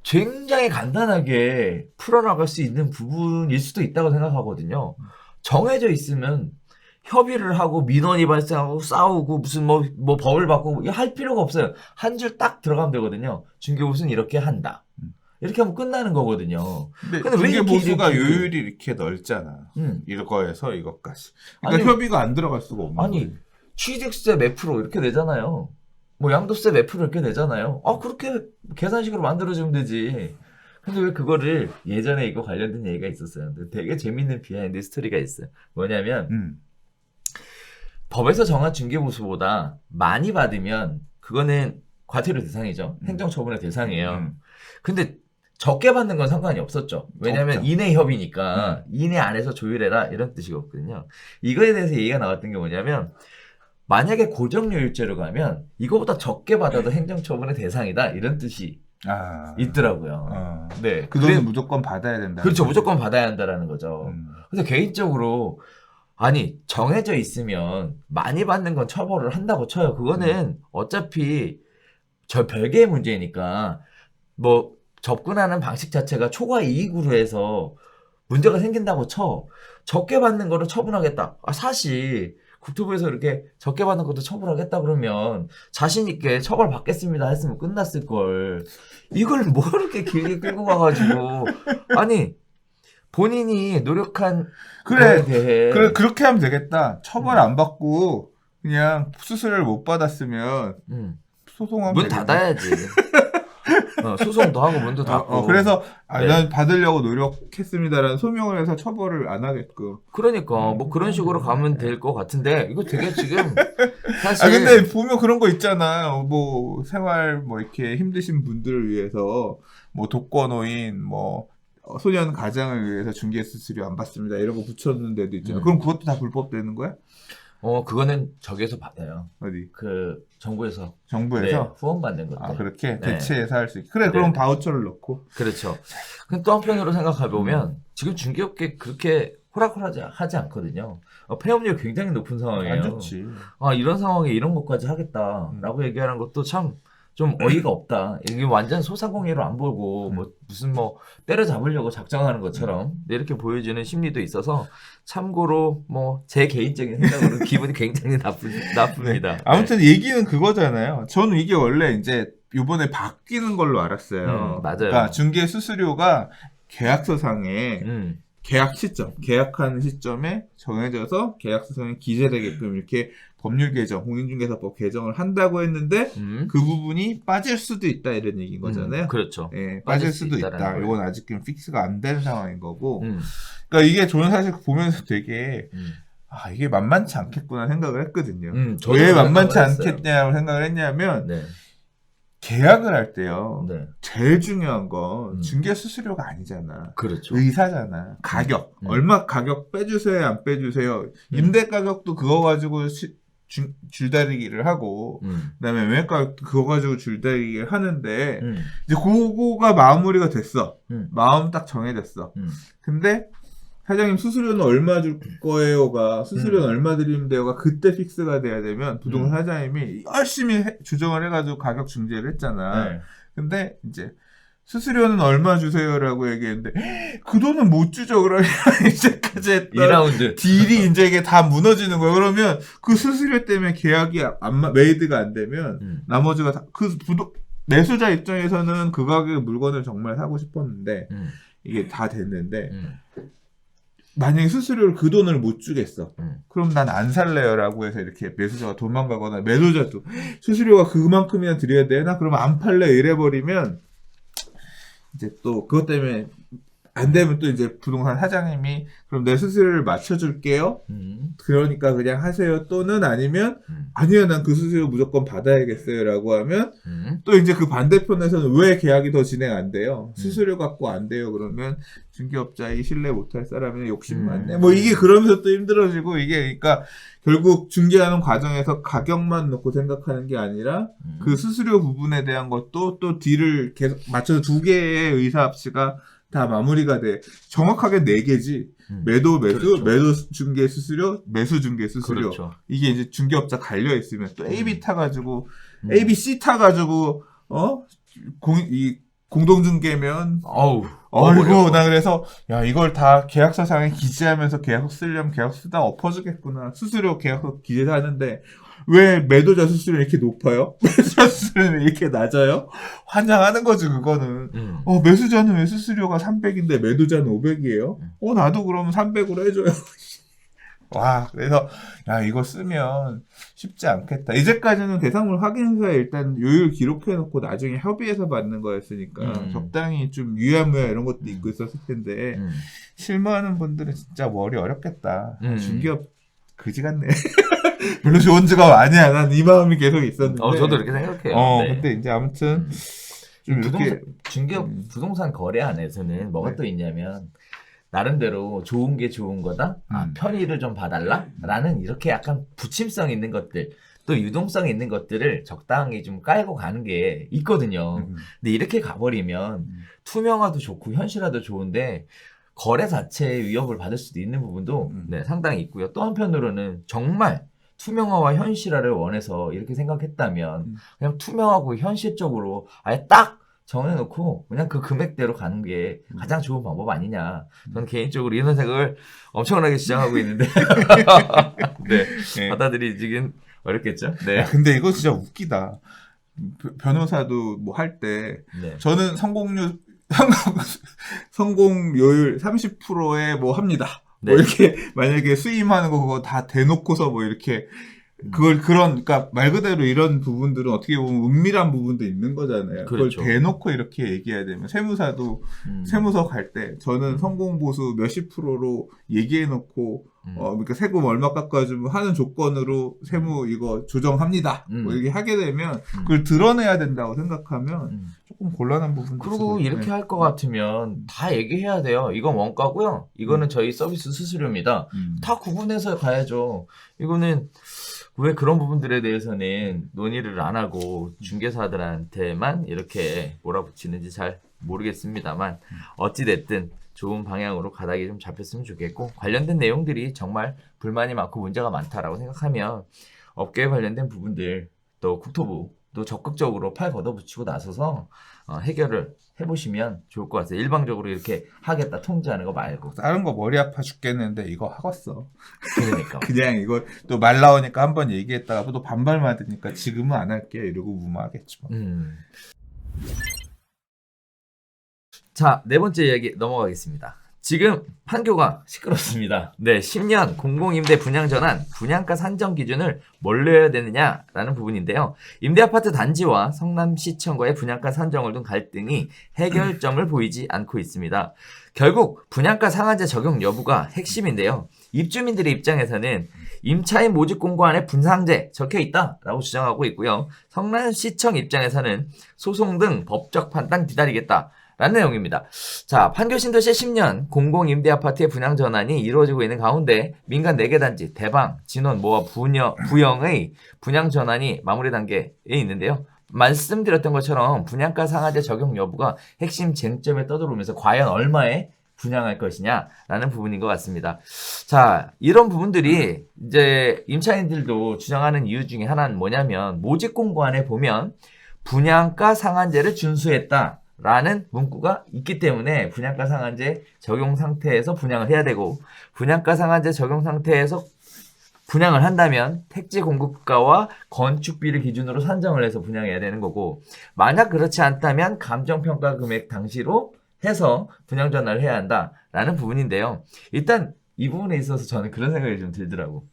굉장히 간단하게 풀어나갈 수 있는 부분일 수도 있다고 생각하거든요. 정해져 있으면 협의를 하고 민원이 발생하고 싸우고 무슨 뭐 법을 바꾸고 할 필요가 없어요. 한 줄 딱 들어가면 되거든요. 중개보수는 이렇게 한다. 이렇게 하면 끝나는 거거든요. 근데 중개보수가 요율이 이렇게 넓잖아. 이거에서 이것까지. 그러니까 아니, 협의가 안 들어갈 수가 없는 아니, 거예요. 취득세 몇 프로 이렇게 내잖아요. 뭐 양도세 몇 프로 이렇게 내잖아요. 그렇게 계산식으로 만들어주면 되지. 근데 왜 그거를 예전에 이거 관련된 얘기가 있었어요. 되게 재밌는 비하인드 스토리가 있어요. 뭐냐면 법에서 정한 중개보수보다 많이 받으면 그거는 과태료 대상이죠. 행정처분의 대상이에요. 근데 적게 받는 건 상관이 없었죠. 왜냐하면 없죠. 이내 협의니까 이내 안에서 조율해라 이런 뜻이거든요. 이거에 대해서 얘기가 나왔던 게 뭐냐면 만약에 고정요율제로 가면 이거보다 적게 받아도 행정처분의 대상이다 이런 뜻이 있더라고요. 네, 그 돈은 무조건 받아야 된다. 그렇죠. 무조건 받아야 한다라는 거죠. 근데 개인적으로 아니 정해져 있으면 많이 받는 건 처벌을 한다고 쳐요. 그거는 어차피 저 별개의 문제니까 뭐 접근하는 방식 자체가 초과 이익으로 해서 문제가 생긴다고 쳐. 적게 받는 거를 처분하겠다. 사실 국토부에서 이렇게 적게 받는 것도 처분하겠다 그러면 자신 있게 처벌 받겠습니다 했으면 끝났을 걸. 이걸 뭐 이렇게 길게 끌고 가가지고 아니 본인이 노력한 거에 대해 그래 그렇게 하면 되겠다. 처벌 안 받고 그냥 수수료를 못 받았으면 소송하면 문 닫아야지. 소송도 하고 문도 닫고. 그래서 난 받으려고 노력했습니다라는 소명을 해서 처벌을 안 하게끔. 그러니까 뭐 그런 식으로 가면 될 것 같은데 이거 되게 지금 사실. 근데 보면 그런 거 있잖아요. 뭐 생활 뭐 이렇게 힘드신 분들을 위해서 뭐 독거노인 뭐 소년 가장을 위해서 중개 수수료 안 받습니다 이런 거 붙여놓는 데도 있잖아요. 그럼 그것도 다 불법되는 거야? 그거는 저기에서 받아요. 어디? 그 정부에서 네, 후원 받는 것들. 그렇게 대체해서 할 수 있게. 그래, 그럼 바우처를 넣고. 그렇죠. 근데 또 한편으로 생각해 보면 지금 중개업계 그렇게 호락호락하지 않거든요. 폐업률 굉장히 높은 상황이에요. 안 좋지. 이런 상황에 이런 것까지 하겠다라고 얘기하는 것도 참 좀 어이가 없다. 이게 완전 소상공인으로 안 보고 뭐 무슨 뭐 때려잡으려고 작정하는 것처럼 이렇게 보여지는 심리도 있어서 참고로 뭐 제 개인적인 생각으로 기분이 굉장히 나쁩니다. 아무튼 얘기는 그거잖아요. 저는 이게 원래 이제 요번에 바뀌는 걸로 알았어요. 맞아요. 그러니까 중개 수수료가 계약서상에 계약 시점, 계약하는 시점에 정해져서 계약서상에 기재되게끔 이렇게 법률 개정, 공인중개사법 개정을 한다고 했는데 그 부분이 빠질 수도 있다 이런 얘기인 거잖아요. 그렇죠. 예, 빠질 수도 있다. 이건 아직은 픽스가 안 된 상황인 거고. 그러니까 이게 저는 사실 보면서 되게 이게 만만치 않겠구나 생각을 했거든요. 왜 만만치 않겠냐고 생각을 했냐면 계약을 할 때요. 제일 중요한 건 중개 수수료가 아니잖아. 그렇죠. 의사잖아. 가격. 얼마 가격 빼주세요, 안 빼주세요. 임대 가격도 그거 가지고 줄다리기를 하고, 그다음에 매매 가격도 그거 가지고 줄다리기를 하는데, 이제 그거가 마무리가 됐어. 마음 딱 정해졌어. 근데 사장님 수수료는 얼마 줄 거예요가 수수료는 얼마 드리면 돼요가 그때 픽스가 돼야 되면 부동산 사장님이 열심히 조정을 해가지고 가격 중재를 했잖아. 네. 근데 이제 수수료는 얼마 주세요라고 얘기했는데 그 돈은 못 주죠. 그러면 이제까지 했던 2라운드 딜이 이제 이게 다 무너지는 거예요. 그러면 그 수수료 때문에 계약이 메이드가 안 되면 나머지가 다 그 매수자 입장에서는 그 가격의 물건을 정말 사고 싶었는데 이게 다 됐는데 만약에 수수료를 그 돈을 못 주겠어. 그럼 난 안 살래요라고 해서 이렇게 매수자가 도망가거나 매도자도 수수료가 그만큼이나 드려야 되나? 그러면 안 팔래 이래버리면 이제 또 그것 때문에 안 되면 또 이제 부동산 사장님이 그럼 내 수수료를 맞춰줄게요. 그러니까 그냥 하세요. 또는 아니면 아니요, 난 그 수수료 무조건 받아야겠어요라고 하면 또 이제 그 반대편에서는 왜 계약이 더 진행 안 돼요? 수수료 갖고 안 돼요. 그러면 중개업자이 신뢰 못할 사람이 욕심 많네. 뭐 이게 그러면서 또 힘들어지고 이게 그러니까 결국 중개하는 과정에서 가격만 놓고 생각하는 게 아니라 그 수수료 부분에 대한 것도 또 딜을 계속 맞춰서 두 개의 의사합치가 다 마무리가 돼. 정확하게 4개지. 매도, 매수, 그렇죠. 매도 중개 수수료, 매수 중개 수수료. 그렇죠. 이게 이제 중개업자 갈려 있으면 또 AB 타가지고, ABC 타가지고, 공동중개면. 어이구, 나 그래서, 야, 이걸 다 계약서상에 기재하면서 계약서 쓰려면 계약서 쓰다가 엎어주겠구나. 수수료 계약서 기재하는데, 왜 매도자 수수료 이렇게 높아요? 매수자 수수료는 왜 이렇게 낮아요? 환장하는 거지, 그거는. 매수자는 왜 수수료가 300인데 매도자는 500이에요? 나도 그러면 300으로 해줘요. 와, 그래서, 야, 이거 쓰면 쉽지 않겠다. 이제까지는 대상물 확인서에 일단 요율 기록해놓고 나중에 협의해서 받는 거였으니까 적당히 좀 유야무야 이런 것도 있고 있었을 텐데, 실무하는 분들은 진짜 머리 어렵겠다. 중개업 그지 같네. 별로 좋은 직업 아니야. 난 이 마음이 계속 있었는데. 저도 이렇게 생각해요. 네. 근데 이제 아무튼 좀 이렇게 중개업 부동산 거래 안에서는 뭐가 또 있냐면 나름대로 좋은 게 좋은 거다. 편의를 좀 봐달라라는 이렇게 약간 부침성 있는 것들. 또 유동성 있는 것들을 적당히 좀 깔고 가는 게 있거든요. 근데 이렇게 가버리면 투명화도 좋고 현실화도 좋은데 거래 자체의 위협을 받을 수도 있는 부분도 상당히 있고요. 또 한편으로는 정말 투명화와 현실화를 원해서 이렇게 생각했다면 그냥 투명하고 현실적으로 아예 딱 정해놓고 그냥 그 금액대로 가는 게 가장 좋은 방법 아니냐. 저는 개인적으로 이런 생각을 엄청나게 주장하고 있는데 네. 받아들이긴 어렵겠죠. 네. 근데 이거 진짜 웃기다. 변호사도 뭐 할 때 저는 성공률 30%에 뭐 합니다. 뭐 이렇게 만약에 수임하는 거 그거 다 대놓고서 뭐 이렇게 그러니까 말 그대로 이런 부분들은 어떻게 보면 은밀한 부분도 있는 거잖아요. 그렇죠. 그걸 대놓고 이렇게 얘기해야 되면 세무사도 세무서 갈 때 저는 성공 보수 몇십 프로로 얘기해놓고 그러니까 세금 얼마 깎아주면 하는 조건으로 세무 이거 조정합니다. 뭐 이렇게 하게 되면 그걸 드러내야 된다고 생각하면 조금 곤란한 부분도 그리고 이렇게 할 것 같으면 다 얘기해야 돼요. 이건 원가고요. 이거는 저희 서비스 수수료입니다. 다 구분해서 가야죠. 이거는 왜 그런 부분들에 대해서는 논의를 안 하고 중개사들한테만 이렇게 몰아붙이는지 잘 모르겠습니다만 어찌됐든 좋은 방향으로 가닥이 좀 잡혔으면 좋겠고 관련된 내용들이 정말 불만이 많고 문제가 많다라고 생각하면 업계에 관련된 부분들 또 국토부 또 적극적으로 팔 걷어붙이고 나서서 해결을 해보시면 좋을 것 같아요. 일방적으로 이렇게 하겠다 통제하는 거 말고. 다른 거 머리 아파 죽겠는데 이거 하겠어. 그러니까. 그냥 이거 또 말 나오니까 한번 얘기했다가 또 반발 맞으니까 지금은 안 할게 이러고 무마하겠지 뭐. 자, 네 번째 이야기 넘어가겠습니다. 지금 판교가 시끄럽습니다. 네, 10년 공공임대 분양전환 분양가 산정 기준을 뭘로 해야 되느냐라는 부분인데요. 임대아파트 단지와 성남시청과의 분양가 산정을 둔 갈등이 해결점을 보이지 않고 있습니다. 결국 분양가 상한제 적용 여부가 핵심인데요. 입주민들의 입장에서는 임차인 모집 공고안에 분상제 적혀 있다라고 주장하고 있고요. 성남시청 입장에서는 소송 등 법적 판단 기다리겠다. 라는 내용입니다. 자, 판교 신도시 10년 공공임대아파트의 분양 전환이 이루어지고 있는 가운데 민간 4개 단지 대방, 진원, 모아, 부영의 분양 전환이 마무리 단계에 있는데요. 말씀드렸던 것처럼 분양가 상한제 적용 여부가 핵심 쟁점에 떠들어오면서 과연 얼마의 분양할 것이냐라는 부분인 것 같습니다. 자, 이런 부분들이 이제 임차인들도 주장하는 이유 중에 하나는 뭐냐면 모집 공고안에 보면 분양가 상한제를 준수했다라는 문구가 있기 때문에 분양가 상한제 적용 상태에서 분양을 해야 되고 분양가 상한제 적용 상태에서 분양을 한다면 택지 공급가와 건축비를 기준으로 산정을 해서 분양해야 되는 거고 만약 그렇지 않다면 감정평가 금액 당시로 해서 분양 전환을 해야 한다라는 부분인데요. 일단 이 부분에 있어서 저는 그런 생각이 좀 들더라고.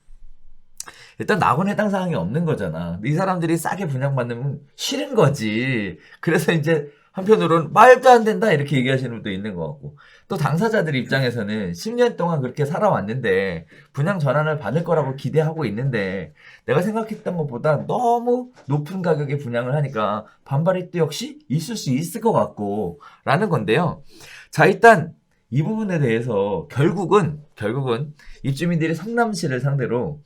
일단 낙원 해당 사항이 없는 거잖아. 이 사람들이 싸게 분양받는 싫은 거지. 그래서 이제 한편으로는 말도 안 된다 이렇게 얘기하시는 분도 있는 것 같고 또 당사자들 입장에서는 10년 동안 그렇게 살아왔는데 분양 전환을 받을 거라고 기대하고 있는데 내가 생각했던 것보다 너무 높은 가격에 분양을 하니까 반발이 또 역시 있을 수 있을 것 같고 라는 건데요. 자, 일단 이 부분에 대해서 결국은 입주민들이 성남시를 상대로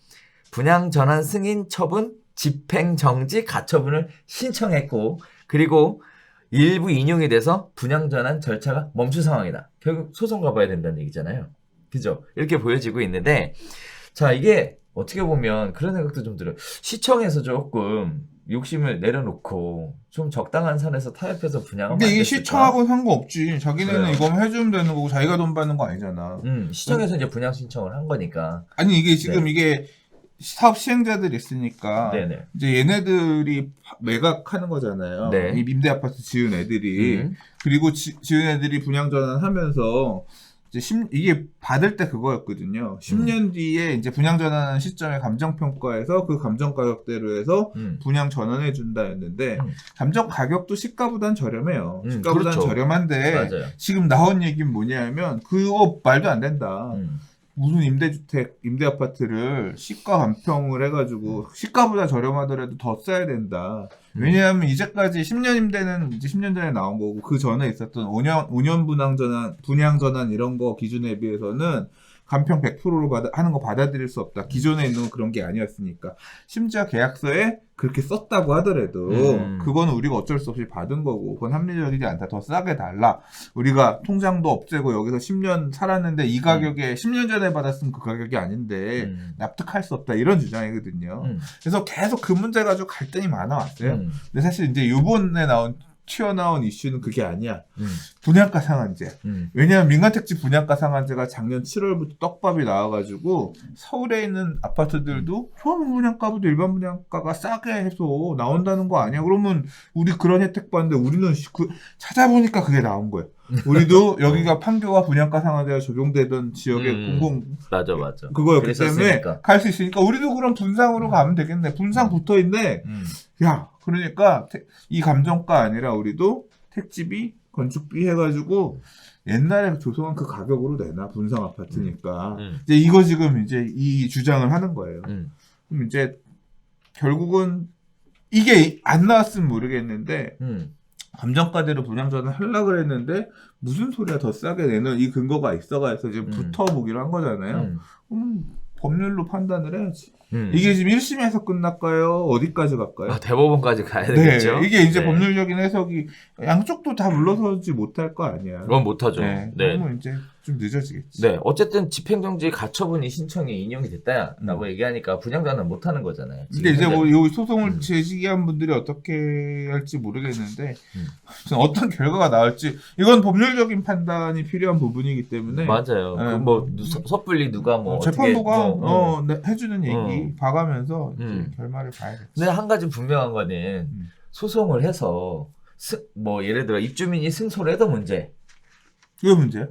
분양 전환 승인 처분 집행정지 가처분을 신청했고 그리고 일부 인용이 돼서 분양 전환 절차가 멈춘 상황이다. 결국 소송 가봐야 된다는 얘기잖아요. 그죠? 이렇게 보여지고 있는데 자, 이게 어떻게 보면 그런 생각도 좀 들어요. 시청에서 조금 욕심을 내려놓고 좀 적당한 선에서 타협해서 분양하면 근데 안 이게 됐을까? 시청하고는 상관없지. 자기네는 그래요. 이거만 해주면 되는 거고 자기가 돈 받는 거 아니잖아. 시청에서 이제 분양 신청을 한 거니까. 아니 이게 지금 이게 사업 시행자들이 있으니까 네네. 이제 얘네들이 매각하는 거잖아요. 네. 이 임대 아파트 지은 애들이 그리고 지은 애들이 분양 전환하면서 이제 이게 받을 때 그거였거든요. 10년 뒤에 이제 분양 전환하는 시점에 감정 평가에서 그 감정 가격대로 해서 분양 전환해 준다였는데 감정 가격도 시가보단 저렴해요. 시가보단 그렇죠. 저렴한데 맞아요. 지금 나온 얘기는 뭐냐면 그거 말도 안 된다. 무슨 임대주택, 임대아파트를 시가 감평을 해가지고 시가보다 저렴하더라도 더 써야 된다. 왜냐하면 이제까지 10년 임대는 이제 10년 전에 나온 거고 그 전에 있었던 5년 분양 전환 이런 거 기준에 비해서는 감평 100%로 하는 거 받아들일 수 없다. 기존에 있는 건 그런 게 아니었으니까. 심지어 계약서에 그렇게 썼다고 하더라도 그거는 우리가 어쩔 수 없이 받은 거고 그건 합리적이지 않다. 더 싸게 달라. 우리가 통장도 없애고 여기서 10년 살았는데 이 가격에 10년 전에 받았으면 그 가격이 아닌데 납득할 수 없다. 이런 주장이거든요. 그래서 계속 그 문제 가지고 갈등이 많아왔어요. 근데 사실 이제 요번에 튀어나온 이슈는 그게 아니야. 분양가 상한제. 왜냐하면 민간택지 분양가 상한제가 작년 7월부터 떡밥이 나와가지고 서울에 있는 아파트들도 소형 분양가보다 일반 분양가가 싸게 해서 나온다는 거 아니야? 그러면 우리 그런 혜택 받는데 우리는 찾아보니까 그게 나온 거예요. 우리도 여기가 판교와 분양가 상한제가 적용되던 지역의 맞아. 그거였기 때문에 갈 수 있으니까 우리도 그럼 분상으로 가면 되겠네. 분상 붙어 있네. 야, 그러니까 이 감정가 아니라 우리도 택지비, 건축비 해가지고 옛날에 조성한 그 가격으로 내나 분상 아파트니까 이제 이거 지금 이제 이 주장을 하는 거예요. 그럼 이제 결국은 이게 안 나왔으면 모르겠는데 감정가대로 분양 전환 하려고 그랬는데 무슨 소리야 더 싸게 내는 이 근거가 있어가지고 지금 붙어보기로 한 거잖아요. 법률로 판단을 해야지. 이게 지금 1심에서 끝날까요? 어디까지 갈까요? 대법원까지 가야 되겠죠. 네, 이게 이제 법률적인 해석이 양쪽도 다 물러서지 못할 거 아니야. 그건 못하죠. 네. 그러면 이제 좀 늦어지겠지. 네, 어쨌든 집행정지 가처분이 신청이 인용이 됐다라고 얘기하니까 분양전환 못하는 거잖아요. 근데 이제 뭐 이 소송을 제기한 분들이 어떻게 할지 모르겠는데 어떤 결과가 나올지 이건 법률적인 판단이 필요한 부분이기 때문에 맞아요. 뭐 섣불리 누가 뭐 재판부가 해주는 얘기 봐가면서 이제 결말을 봐야겠지. 근데 한 가지 분명한 거는 소송을 해서 뭐 예를 들어 입주민이 승소를 해도 문제. 왜 문제야?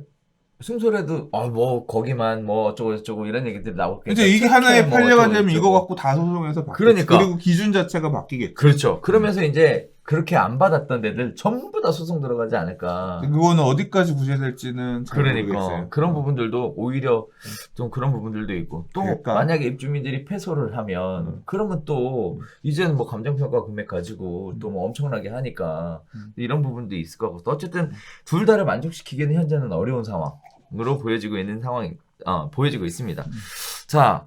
승소를 해도 뭐 거기만 뭐 어쩌고 저쩌고 이런 얘기들이 나오겠죠. 이제 이게 하나의 판례가 되면 이거 갖고 다 소송해서 바뀌겠지. 그러니까. 그리고 기준 자체가 바뀌겠지. 그렇죠. 그러면서 이제 그렇게 안 받았던 데들 전부 다 소송 들어가지 않을까. 그거는 어디까지 구제될지는 잘 그러니까 모르겠어요. 그런 부분들도 오히려 좀 그런 부분들도 있고 또 그러니까. 만약에 입주민들이 패소를 하면 그러면 또 이제는 뭐 감정평가 금액 가지고 또 뭐 엄청나게 하니까 이런 부분도 있을 것 같고 또 어쨌든 둘 다를 만족시키기는 현재는 어려운 상황으로 보여지고 있는 보여지고 있습니다. 자,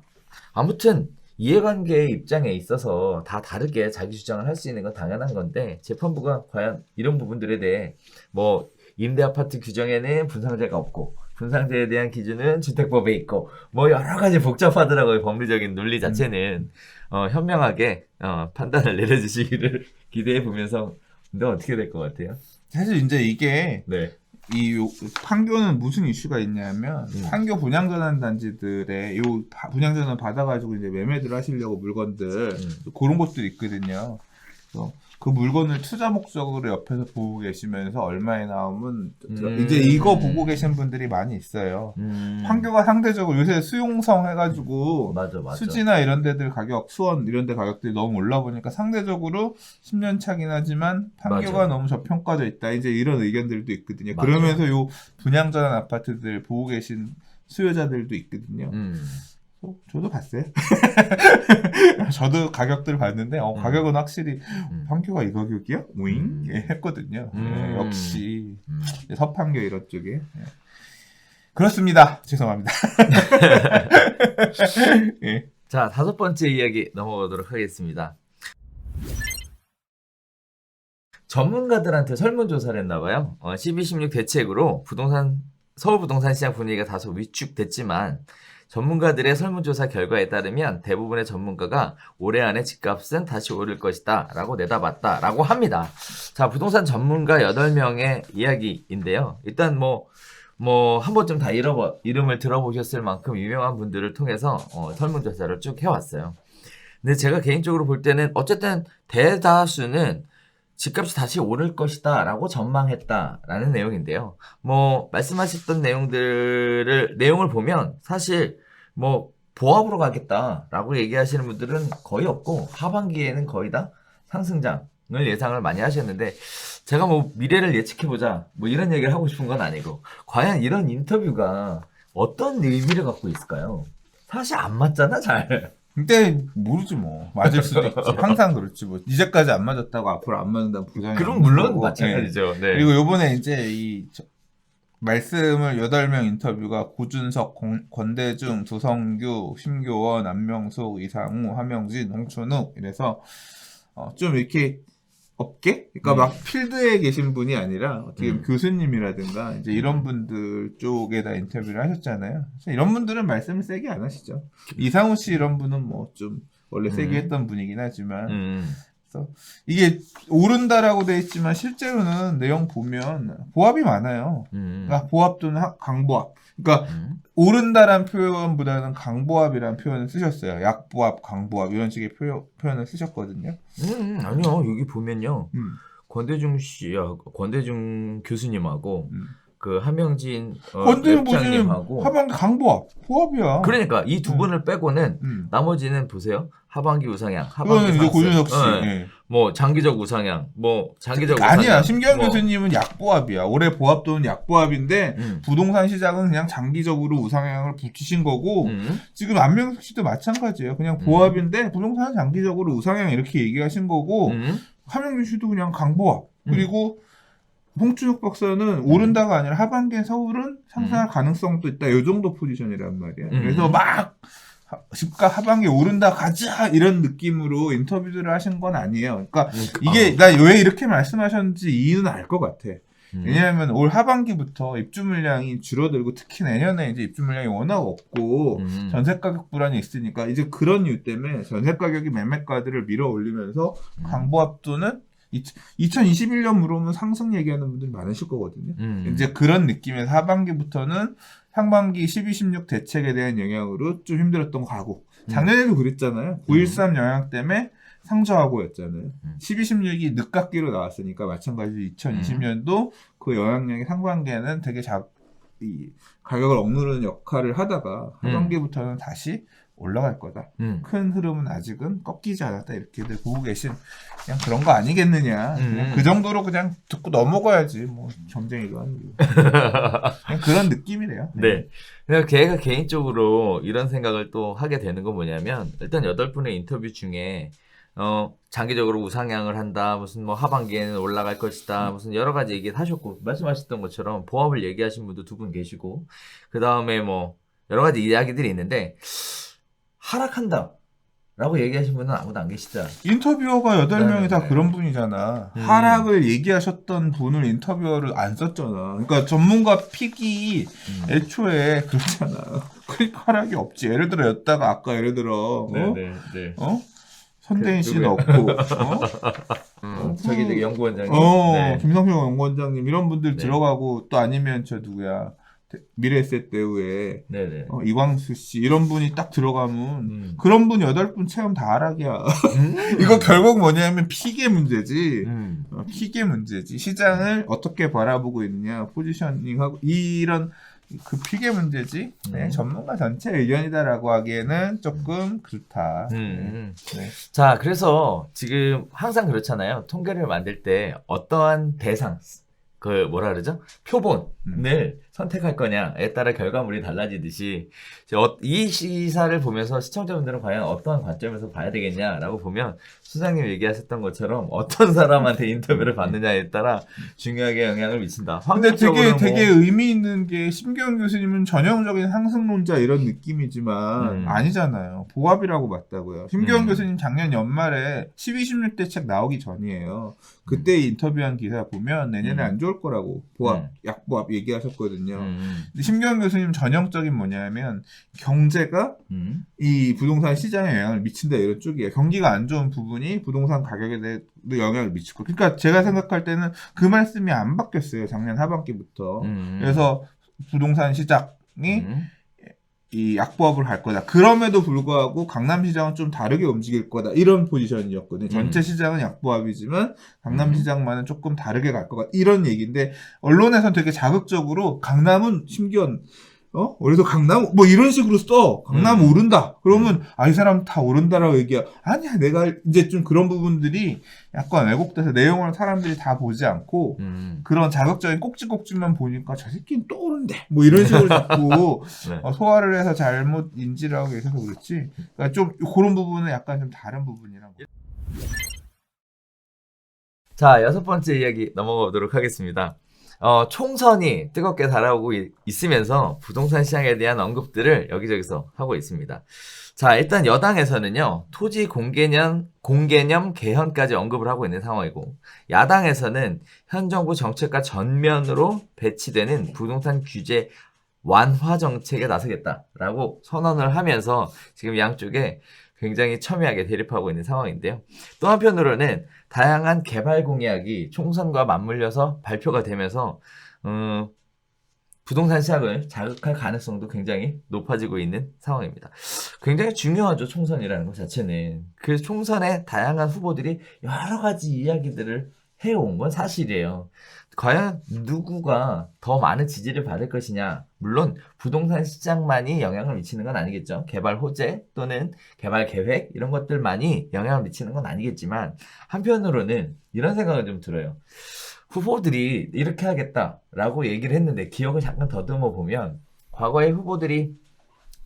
아무튼 이해관계의 입장에 있어서 다 다르게 자기 주장을 할 수 있는 건 당연한 건데 재판부가 과연 이런 부분들에 대해 뭐 임대 아파트 규정에는 분상제가 없고 분상제에 대한 기준은 주택법에 있고 뭐 여러 가지 복잡하더라고요. 법리적인 논리 자체는 현명하게 판단을 내려주시기를 기대해 보면서 근데 어떻게 될 것 같아요? 사실 이제 이게 네. 판교는 무슨 이슈가 있냐면 판교 분양전환단지들의 분양전환 받아가지고 이제 매매들 하시려고 물건들 그런 것들이 있거든요. 그래서 그 물건을 투자 목적으로 옆에서 보고 계시면서 얼마에 나오면 이제 이거 보고 계신 분들이 많이 있어요. 판교가 상대적으로 요새 수용성 해가지고 맞아. 수지나 이런 데들 가격, 수원 이런 데 가격들이 너무 올라보니까 상대적으로 10년 차긴 하지만 판교가 맞아. 너무 저평가져 있다. 이제 이런 의견들도 있거든요. 맞아. 그러면서 요 분양전환 아파트들 보고 계신 수요자들도 있거든요. 저도 봤어요. 저도 가격들을 봤는데 가격은 확실히 판교가 이 가격이야? 오잉? 했거든요. 역시 서판교 이런 쪽에 그렇습니다. 죄송합니다. 예. 자, 5번째 이야기 넘어가도록 하겠습니다. 전문가들한테 설문조사를 했나봐요. 12.16 대책으로 서울 부동산 시장 분위기가 다소 위축됐지만 전문가들의 설문조사 결과에 따르면 대부분의 전문가가 올해 안에 집값은 다시 오를 것이다 라고 내다봤다 라고 합니다. 자, 부동산 전문가 8명의 이야기인데요. 일단 한 번쯤 다 이름을 들어보셨을 만큼 유명한 분들을 통해서 설문조사를 쭉 해왔어요. 근데 제가 개인적으로 볼 때는 어쨌든 대다수는 집값이 다시 오를 것이다 라고 전망했다라는 내용인데요. 말씀하셨던 내용을 보면 사실 보합으로 가겠다라고 얘기하시는 분들은 거의 없고 하반기에는 거의 다 상승장을 예상을 많이 하셨는데 제가 미래를 예측해보자 이런 얘기를 하고 싶은 건 아니고 과연 이런 인터뷰가 어떤 의미를 갖고 있을까요? 사실 안 맞잖아 잘. 근데 모르지 뭐. 맞을 수도 있지. 항상 그렇지 뭐. 이제까지 안 맞았다고 앞으로 안 맞는다는 부상이. 그럼 물론 마찬가지죠. 네. 그리고 요번에 이제 말씀을 8명 인터뷰가 고준석, 권대중, 조성규, 심교원, 안명숙, 이상우, 하명진, 홍춘욱 이래서 좀 이렇게 업계? 그러니까 막 필드에 계신 분이 아니라 어떻게 보면 교수님이라든가 이제 이런 분들 쪽에다 인터뷰를 하셨잖아요. 이런 분들은 말씀을 세게 안 하시죠. 이상우 씨 이런 분은 좀 원래 세게 했던 분이긴 하지만 그래서 이게 오른다라고 돼 있지만 실제로는 내용 보면 보합이 많아요. 그러니까 보합 또는 강보합. 그러니까 오른다란 표현보다는 강보합이라는 표현을 쓰셨어요. 약보합, 강보합 이런 식의 표현을 쓰셨거든요. 아니요. 여기 보면요. 권대중 교수님하고 그 하명진 랩장님하고 하반기 강보합, 보합이야. 그러니까 이 두 분을 빼고는 나머지는 보세요. 하반기 우상향, 하반기 상승. 고준석 씨. 네. 장기적 우상향, 장기적 아니야. 심기현 교수님은 약보합이야. 올해 보합 또는 약보합인데 부동산 시장은 그냥 장기적으로 우상향을 붙이신 거고 지금 안명숙 씨도 마찬가지예요. 그냥 보합인데 부동산은 장기적으로 우상향 이렇게 얘기하신 거고 하명진 씨도 그냥 강보합. 그리고 홍춘욱 박사는 오른다가 아니라 하반기에 서울은 상승할 가능성도 있다. 이 정도 포지션이란 말이야. 그래서 막 집값 하반기에 오른다 가자 이런 느낌으로 인터뷰를 하신 건 아니에요. 그러니까 이게 나 왜 이렇게 말씀하셨는지 이유는 알 것 같아. 왜냐하면 올 하반기부터 입주 물량이 줄어들고 특히 내년에 이제 입주 물량이 워낙 없고 전세 가격 불안이 있으니까 이제 그런 이유 때문에 전세 가격이 매매가들을 밀어 올리면서 강보합 또는 2021년 물어보면 상승 얘기하는 분들이 많으실 거거든요. 이제 그런 느낌에서 하반기부터는 상반기 12.16 대책에 대한 영향으로 좀 힘들었던 거 가고 작년에도 그랬잖아요. 9.13 영향 때문에 상저하고였잖아요. 12.16이 늦깎이로 나왔으니까 마찬가지로 2020년도 그 영향력이 상반기에는 되게 가격을 억누르는 역할을 하다가 하반기부터는 다시 올라갈 거다. 큰 흐름은 아직은 꺾이지 않았다. 이렇게들 보고 계신 그냥 그런 거 아니겠느냐. 그냥 그 정도로 그냥 듣고 넘어가야지. 점쟁이도 아니고. 그냥 그런 느낌이래요. 네. 그러니까 걔가 개인적으로 이런 생각을 또 하게 되는 건 뭐냐면 일단 8분의 인터뷰 중에 장기적으로 우상향을 한다. 무슨 하반기에는 올라갈 것이다. 무슨 여러 가지 얘기를 하셨고 말씀하셨던 것처럼 보합을 얘기하신 분도 2분 계시고 그 다음에 여러 가지 이야기들이 있는데 하락한다. 라고 얘기하신 분은 아무도 안 계시다. 인터뷰어가 8명이 다 네. 그런 분이잖아. 하락을 얘기하셨던 분을 인터뷰어를 안 썼잖아. 그러니까 전문가 픽이 애초에 그렇잖아. 그러니까 하락이 없지. 예를 들어 였다가 아까 예를 들어 선대인 씨는 없고 저기 되게 연구원장님. 김성표 연구원장님 이런 분들 네. 들어가고 또 아니면 저 누구야 미래에셋 배우의 네네. 이광수 씨 이런 분이 딱 들어가면 그런 분 8분 채우면 다 하락이야. 이거 결국 뭐냐면 픽의 문제지. 픽의 문제지. 시장을 어떻게 바라보고 있느냐 포지셔닝하고 이런 그 픽의 문제지. 네, 전문가 전체 의견이다라고 하기에는 조금 그렇다. 네. 자, 그래서 지금 항상 그렇잖아요. 통계를 만들 때 어떠한 대상, 그 뭐라 그러죠? 표본을 선택할 거냐에 따라 결과물이 달라지듯이 이 시사를 보면서 시청자분들은 과연 어떠한 관점에서 봐야 되겠냐라고 보면 수장님 얘기하셨던 것처럼 어떤 사람한테 인터뷰를 받느냐에 따라 중요하게 영향을 미친다. 근데 되게 의미 있는 게 심경 교수님은 전형적인 상승론자 이런 느낌이지만 아니잖아요. 보합이라고 맞다고요. 심경 교수님 작년 연말에 12.16대 책 나오기 전이에요. 그때 인터뷰한 기사 보면 내년에 안 좋을 거라고 보합, 약보합 얘기하셨거든요. 근데 심경 교수님 전형적인 뭐냐면 경제가 이 부동산 시장에 영향을 미친다 이런 쪽이에요. 경기가 안 좋은 부분이 부동산 가격에 대해도 영향을 미치고. 그러니까 제가 생각할 때는 그 말씀이 안 바뀌었어요. 작년 하반기부터. 그래서 부동산 시장이 이 약보합을 할 거다. 그럼에도 불구하고 강남시장은 좀 다르게 움직일 거다. 이런 포지션이었거든요. 전체 시장은 약보합이지만 강남시장만은 조금 다르게 갈 거다. 이런 얘기인데 언론에서는 되게 자극적으로 강남은 심기현 그래서 강남 뭐 이런 식으로 써. 강남 오른다. 그러면 이 사람 다 오른다라고 얘기야. 아니야, 내가 이제 좀 그런 부분들이 약간 왜곡돼서 내용을 사람들이 다 보지 않고 그런 자극적인 꼭지꼭지만 보니까 저 새끼는 또 오른대. 뭐 이런 식으로 자꾸 소화를 해서 잘못 인지를 하고 계셔서 그렇지. 그러니까 좀 그런 부분은 약간 좀 다른 부분이라고. 자, 6번째 이야기 넘어가 보도록 하겠습니다. 총선이 뜨겁게 달아오고 있으면서 부동산 시장에 대한 언급들을 여기저기서 하고 있습니다. 자, 일단 여당에서는요, 토지 공개념 개헌까지 언급을 하고 있는 상황이고, 야당에서는 현 정부 정책과 전면으로 배치되는 부동산 규제 완화 정책에 나서겠다라고 선언을 하면서 지금 양쪽에 굉장히 첨예하게 대립하고 있는 상황인데요. 또 한편으로는 다양한 개발 공약이 총선과 맞물려서 발표가 되면서 부동산 시장을 자극할 가능성도 굉장히 높아지고 있는 상황입니다. 굉장히 중요하죠, 총선이라는 것 자체는. 그 총선에 다양한 후보들이 여러 가지 이야기들을 해온 건 사실이에요. 과연 누구가 더 많은 지지를 받을 것이냐. 물론 부동산 시장만이 영향을 미치는 건 아니겠죠. 개발 호재 또는 개발 계획 이런 것들만이 영향을 미치는 건 아니겠지만 한편으로는 이런 생각은 좀 들어요. 후보들이 이렇게 하겠다라고 얘기를 했는데 기억을 잠깐 더듬어 보면 과거에 후보들이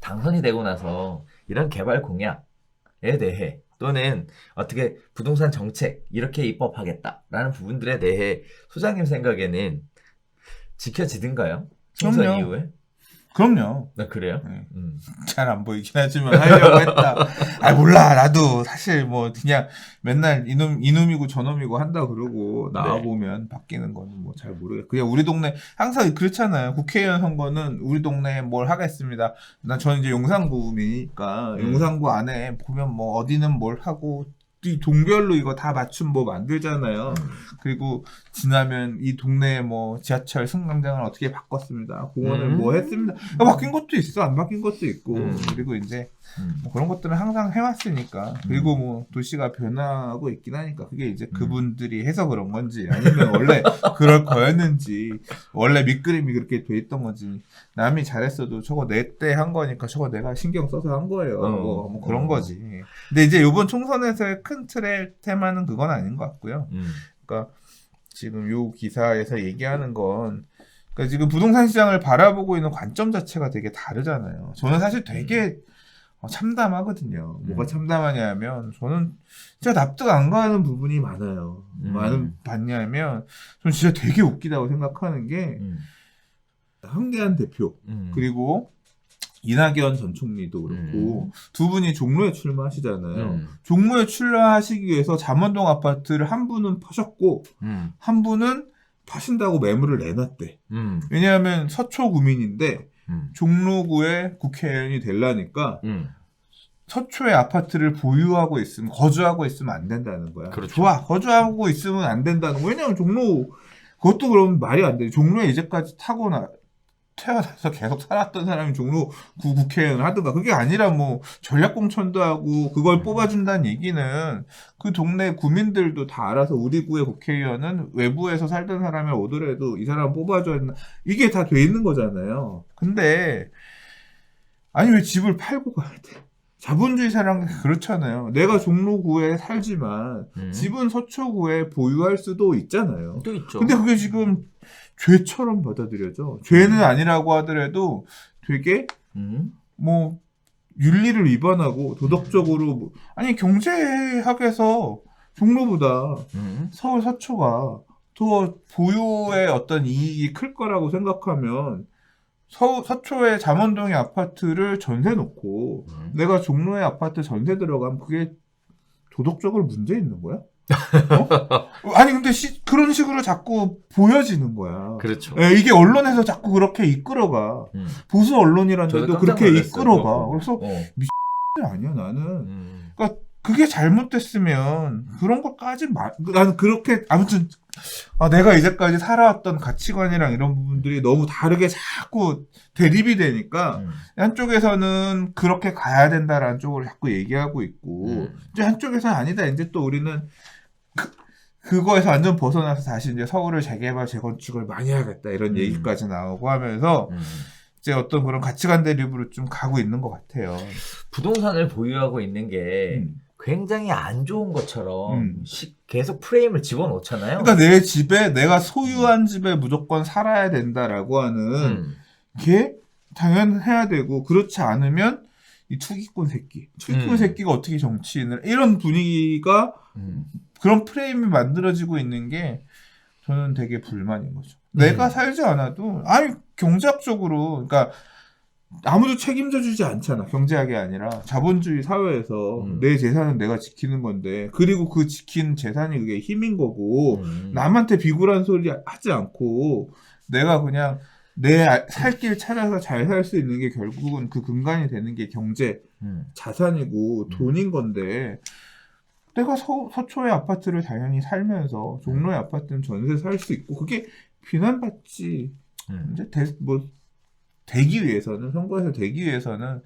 당선이 되고 나서 이런 개발 공약에 대해 또는 어떻게 부동산 정책 이렇게 입법하겠다라는 부분들에 대해 소장님 생각에는 지켜지든가요? 총선 그럼요. 이후에? 그럼요. 그래요? 네. 잘 안 보이긴 하지만 하려고 했다. 몰라. 나도 사실 뭐 그냥 맨날 이놈이고 저놈이고 한다 그러고 나와보면 바뀌는 거는 뭐 잘 모르겠고. 그냥 우리 동네 항상 그렇잖아요. 국회의원 선거는 우리 동네에 뭘 하겠습니다. 저는 이제 용산구이니까 용산구 안에 보면 뭐 어디는 뭘 하고 이 동별로 이거 다 맞춤 뭐 만들잖아요. 그리고 지나면 이 동네에 뭐 지하철 승강장을 어떻게 바꿨습니다. 공원을 뭐 했습니다. 바뀐 것도 있어, 안 바뀐 것도 있고. 그리고 이제 뭐 그런 것들은 항상 해왔으니까. 그리고 뭐 도시가 변화하고 있긴 하니까 그게 이제 그분들이 해서 그런 건지 아니면 원래 그럴 거였는지 원래 밑그림이 그렇게 돼 있던 건지 남이 잘했어도 저거 내 때 한 거니까 저거 내가 신경 써서 한 거예요. 뭐 그런 거지. 근데 이제 이번 총선에서의 큰 틀의 테마는 그건 아닌 것 같고요. 그러니까 지금 요 기사에서 얘기하는 건 그러니까 지금 부동산 시장을 바라보고 있는 관점 자체가 되게 다르잖아요. 저는 사실 되게 참담하거든요. 뭐가 참담하냐면 저는 진짜 납득 안 가는 부분이 많아요. 많은 봤냐면 저는 진짜 되게 웃기다고 생각하는 게 황교안 대표 그리고 이낙연 전 총리도 그렇고 두 분이 종로에 출마하시잖아요. 종로에 출마하시기 위해서 잠원동 아파트를 한 분은 파셨고 한 분은 파신다고 매물을 내놨대. 왜냐하면 서초 구민인데 종로구에 국회의원이 되려니까 서초의 아파트를 보유하고 있으면 거주하고 있으면 안 된다는 거야. 그렇죠. 좋아, 거주하고 있으면 안 된다는 거. 왜냐하면 종로 그것도 그럼 말이 안 돼. 종로에 이제까지 태어나서 계속 살았던 사람이 종로 구 국회의원 하든가 그게 아니라 뭐 전략공천도 하고 그걸 뽑아준다는 얘기는 그 동네 구민들도 다 알아서 우리 구의 국회의원은 외부에서 살던 사람이 오더라도 이 사람 뽑아줘야 된다. 이게 다 돼 있는 거잖아요. 근데 아니 왜 집을 팔고 가야 돼? 자본주의 사람 그렇잖아요. 내가 종로구에 살지만 집은 서초구에 보유할 수도 있잖아요. 또 있죠. 근데 그게 지금 죄처럼 받아들여져. 죄는 아니라고 하더라도 되게 뭐 윤리를 위반하고 도덕적으로 아니 경제학에서 종로보다 서울 서초가 더 보유의 어떤 이익이 클 거라고 생각하면 서초의 잠원동의 아파트를 전세 놓고 내가 종로의 아파트 전세 들어가면 그게 도덕적으로 문제 있는 거야? 어? 아니 근데 그런 식으로 자꾸 보여지는 거야. 그렇죠. 예, 이게 언론에서 자꾸 그렇게 이끌어가. 보수 언론이란데도 그렇게 이끌어가. 그래서 미친 아니야 나는. 그러니까 그게 잘못됐으면 그런 것까지 나는 그렇게 아무튼 내가 이제까지 살아왔던 가치관이랑 이런 부분들이 너무 다르게 자꾸 대립이 되니까 한쪽에서는 그렇게 가야 된다라는 쪽으로 자꾸 얘기하고 있고 이제 한쪽에서는 아니다. 이제 또 우리는 그거에서 완전 벗어나서 다시 이제 서울을 재개발 재건축을 많이 해야겠다 이런 얘기까지 나오고 하면서 이제 어떤 그런 가치관 대립으로 좀 가고 있는 것 같아요. 부동산을 보유하고 있는 게 굉장히 안 좋은 것처럼 계속 프레임을 집어넣잖아요. 그러니까 내 집에 내가 소유한 집에 무조건 살아야 된다라고 하는 게 당연해야 되고 그렇지 않으면 이 투기꾼 새끼가 어떻게 정치인을 이런 분위기가 그런 프레임이 만들어지고 있는 게 저는 되게 불만인 거죠. 내가 살지 않아도 아니 경제학적으로 그러니까 아무도 책임져 주지 않잖아. 경제학이 아니라 자본주의 사회에서 내 재산은 내가 지키는 건데 그리고 그 지킨 재산이 그게 힘인 거고 남한테 비굴한 소리 하지 않고 내가 그냥 내 살 길 찾아서 잘 살 수 있는 게 결국은 그 근간이 되는 게 경제 자산이고 돈인 건데 내가 서초의 아파트를 당연히 살면서 종로의 아파트는 전세 살 수 있고 그게 비난받지 이제 되기 위해서는 선거에서 되기 위해서는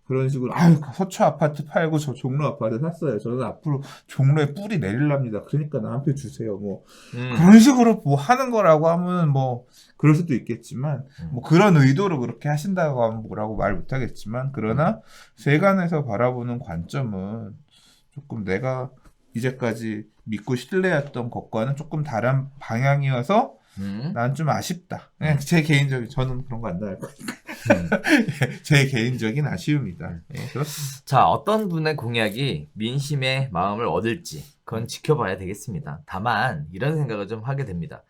그런 식으로 서초 아파트 팔고 저 종로 아파트 샀어요. 저는 앞으로 종로에 뿌리 내릴랍니다. 그러니까 나한테 주세요. 뭐 그런 식으로 뭐 하는 거라고 하면 뭐 그럴 수도 있겠지만 뭐 그런 의도로 그렇게 하신다고 하면 뭐라고 말 못하겠지만 그러나 세간에서 바라보는 관점은 조금 내가 이제까지 믿고 신뢰했던 것과는 조금 다른 방향이어서 난 좀 아쉽다. 그냥 제 개인적인 저는 그런 거 안 나갈 거니까 제 개인적인 아쉬움이다. 네, 그렇습니다. 자, 어떤 분의 공약이 민심의 마음을 얻을지 그건 지켜봐야 되겠습니다. 다만 이런 생각을 좀 하게 됩니다.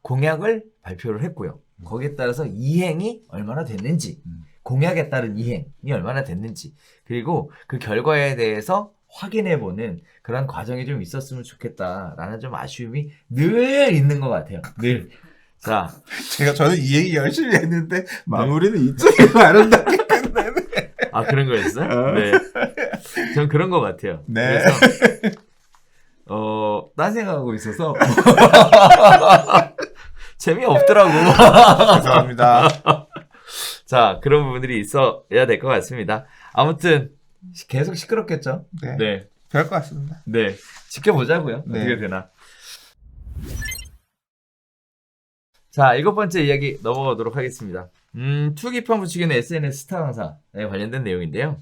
공약을 발표를 했고요. 거기에 따라서 이행이 얼마나 됐는지, 공약에 따른 이행이 얼마나 됐는지, 그리고 그 결과에 대해서 확인해보는 그런 과정이 좀 있었으면 좋겠다라는 좀 아쉬움이 늘 있는 것 같아요. 늘. 자, 저는 이 얘기 열심히 했는데 마무리는 이쪽에서 아름답게 끝내네. 아 그런 거였어요? 네. 전 그런 것 같아요. 네. 그래서 딴 생각하고 있어서 재미없더라고. 죄송합니다. 자, 그런 부분들이 있어야 될 것 같습니다. 아무튼 계속 시끄럽겠죠? 네. 네. 그럴 것 같습니다. 네. 지켜보자고요. 네. 어떻게 되나. 자, 7번째 이야기 넘어가도록 하겠습니다. 투기판 부추기는 SNS 스타 강사에 관련된 내용인데요.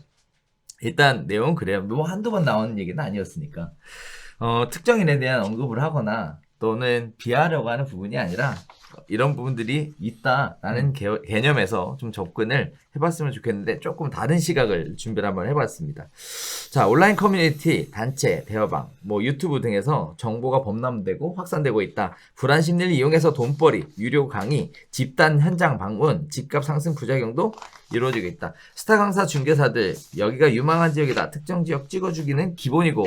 일단 내용은 그래요. 뭐 한두 번 나오는 얘기는 아니었으니까. 특정인에 대한 언급을 하거나 또는 비하하려고 하는 부분이 아니라 이런 부분들이 있다라는 개념에서 좀 접근을 해봤으면 좋겠는데 조금 다른 시각을 준비를 한번 해봤습니다. 자, 온라인 커뮤니티, 단체, 대화방, 유튜브 등에서 정보가 범람되고 확산되고 있다. 불안 심리를 이용해서 돈벌이, 유료 강의, 집단 현장 방문, 집값 상승 부작용도 이루어지고 있다. 스타 강사 중개사들, 여기가 유망한 지역이다. 특정 지역 찍어주기는 기본이고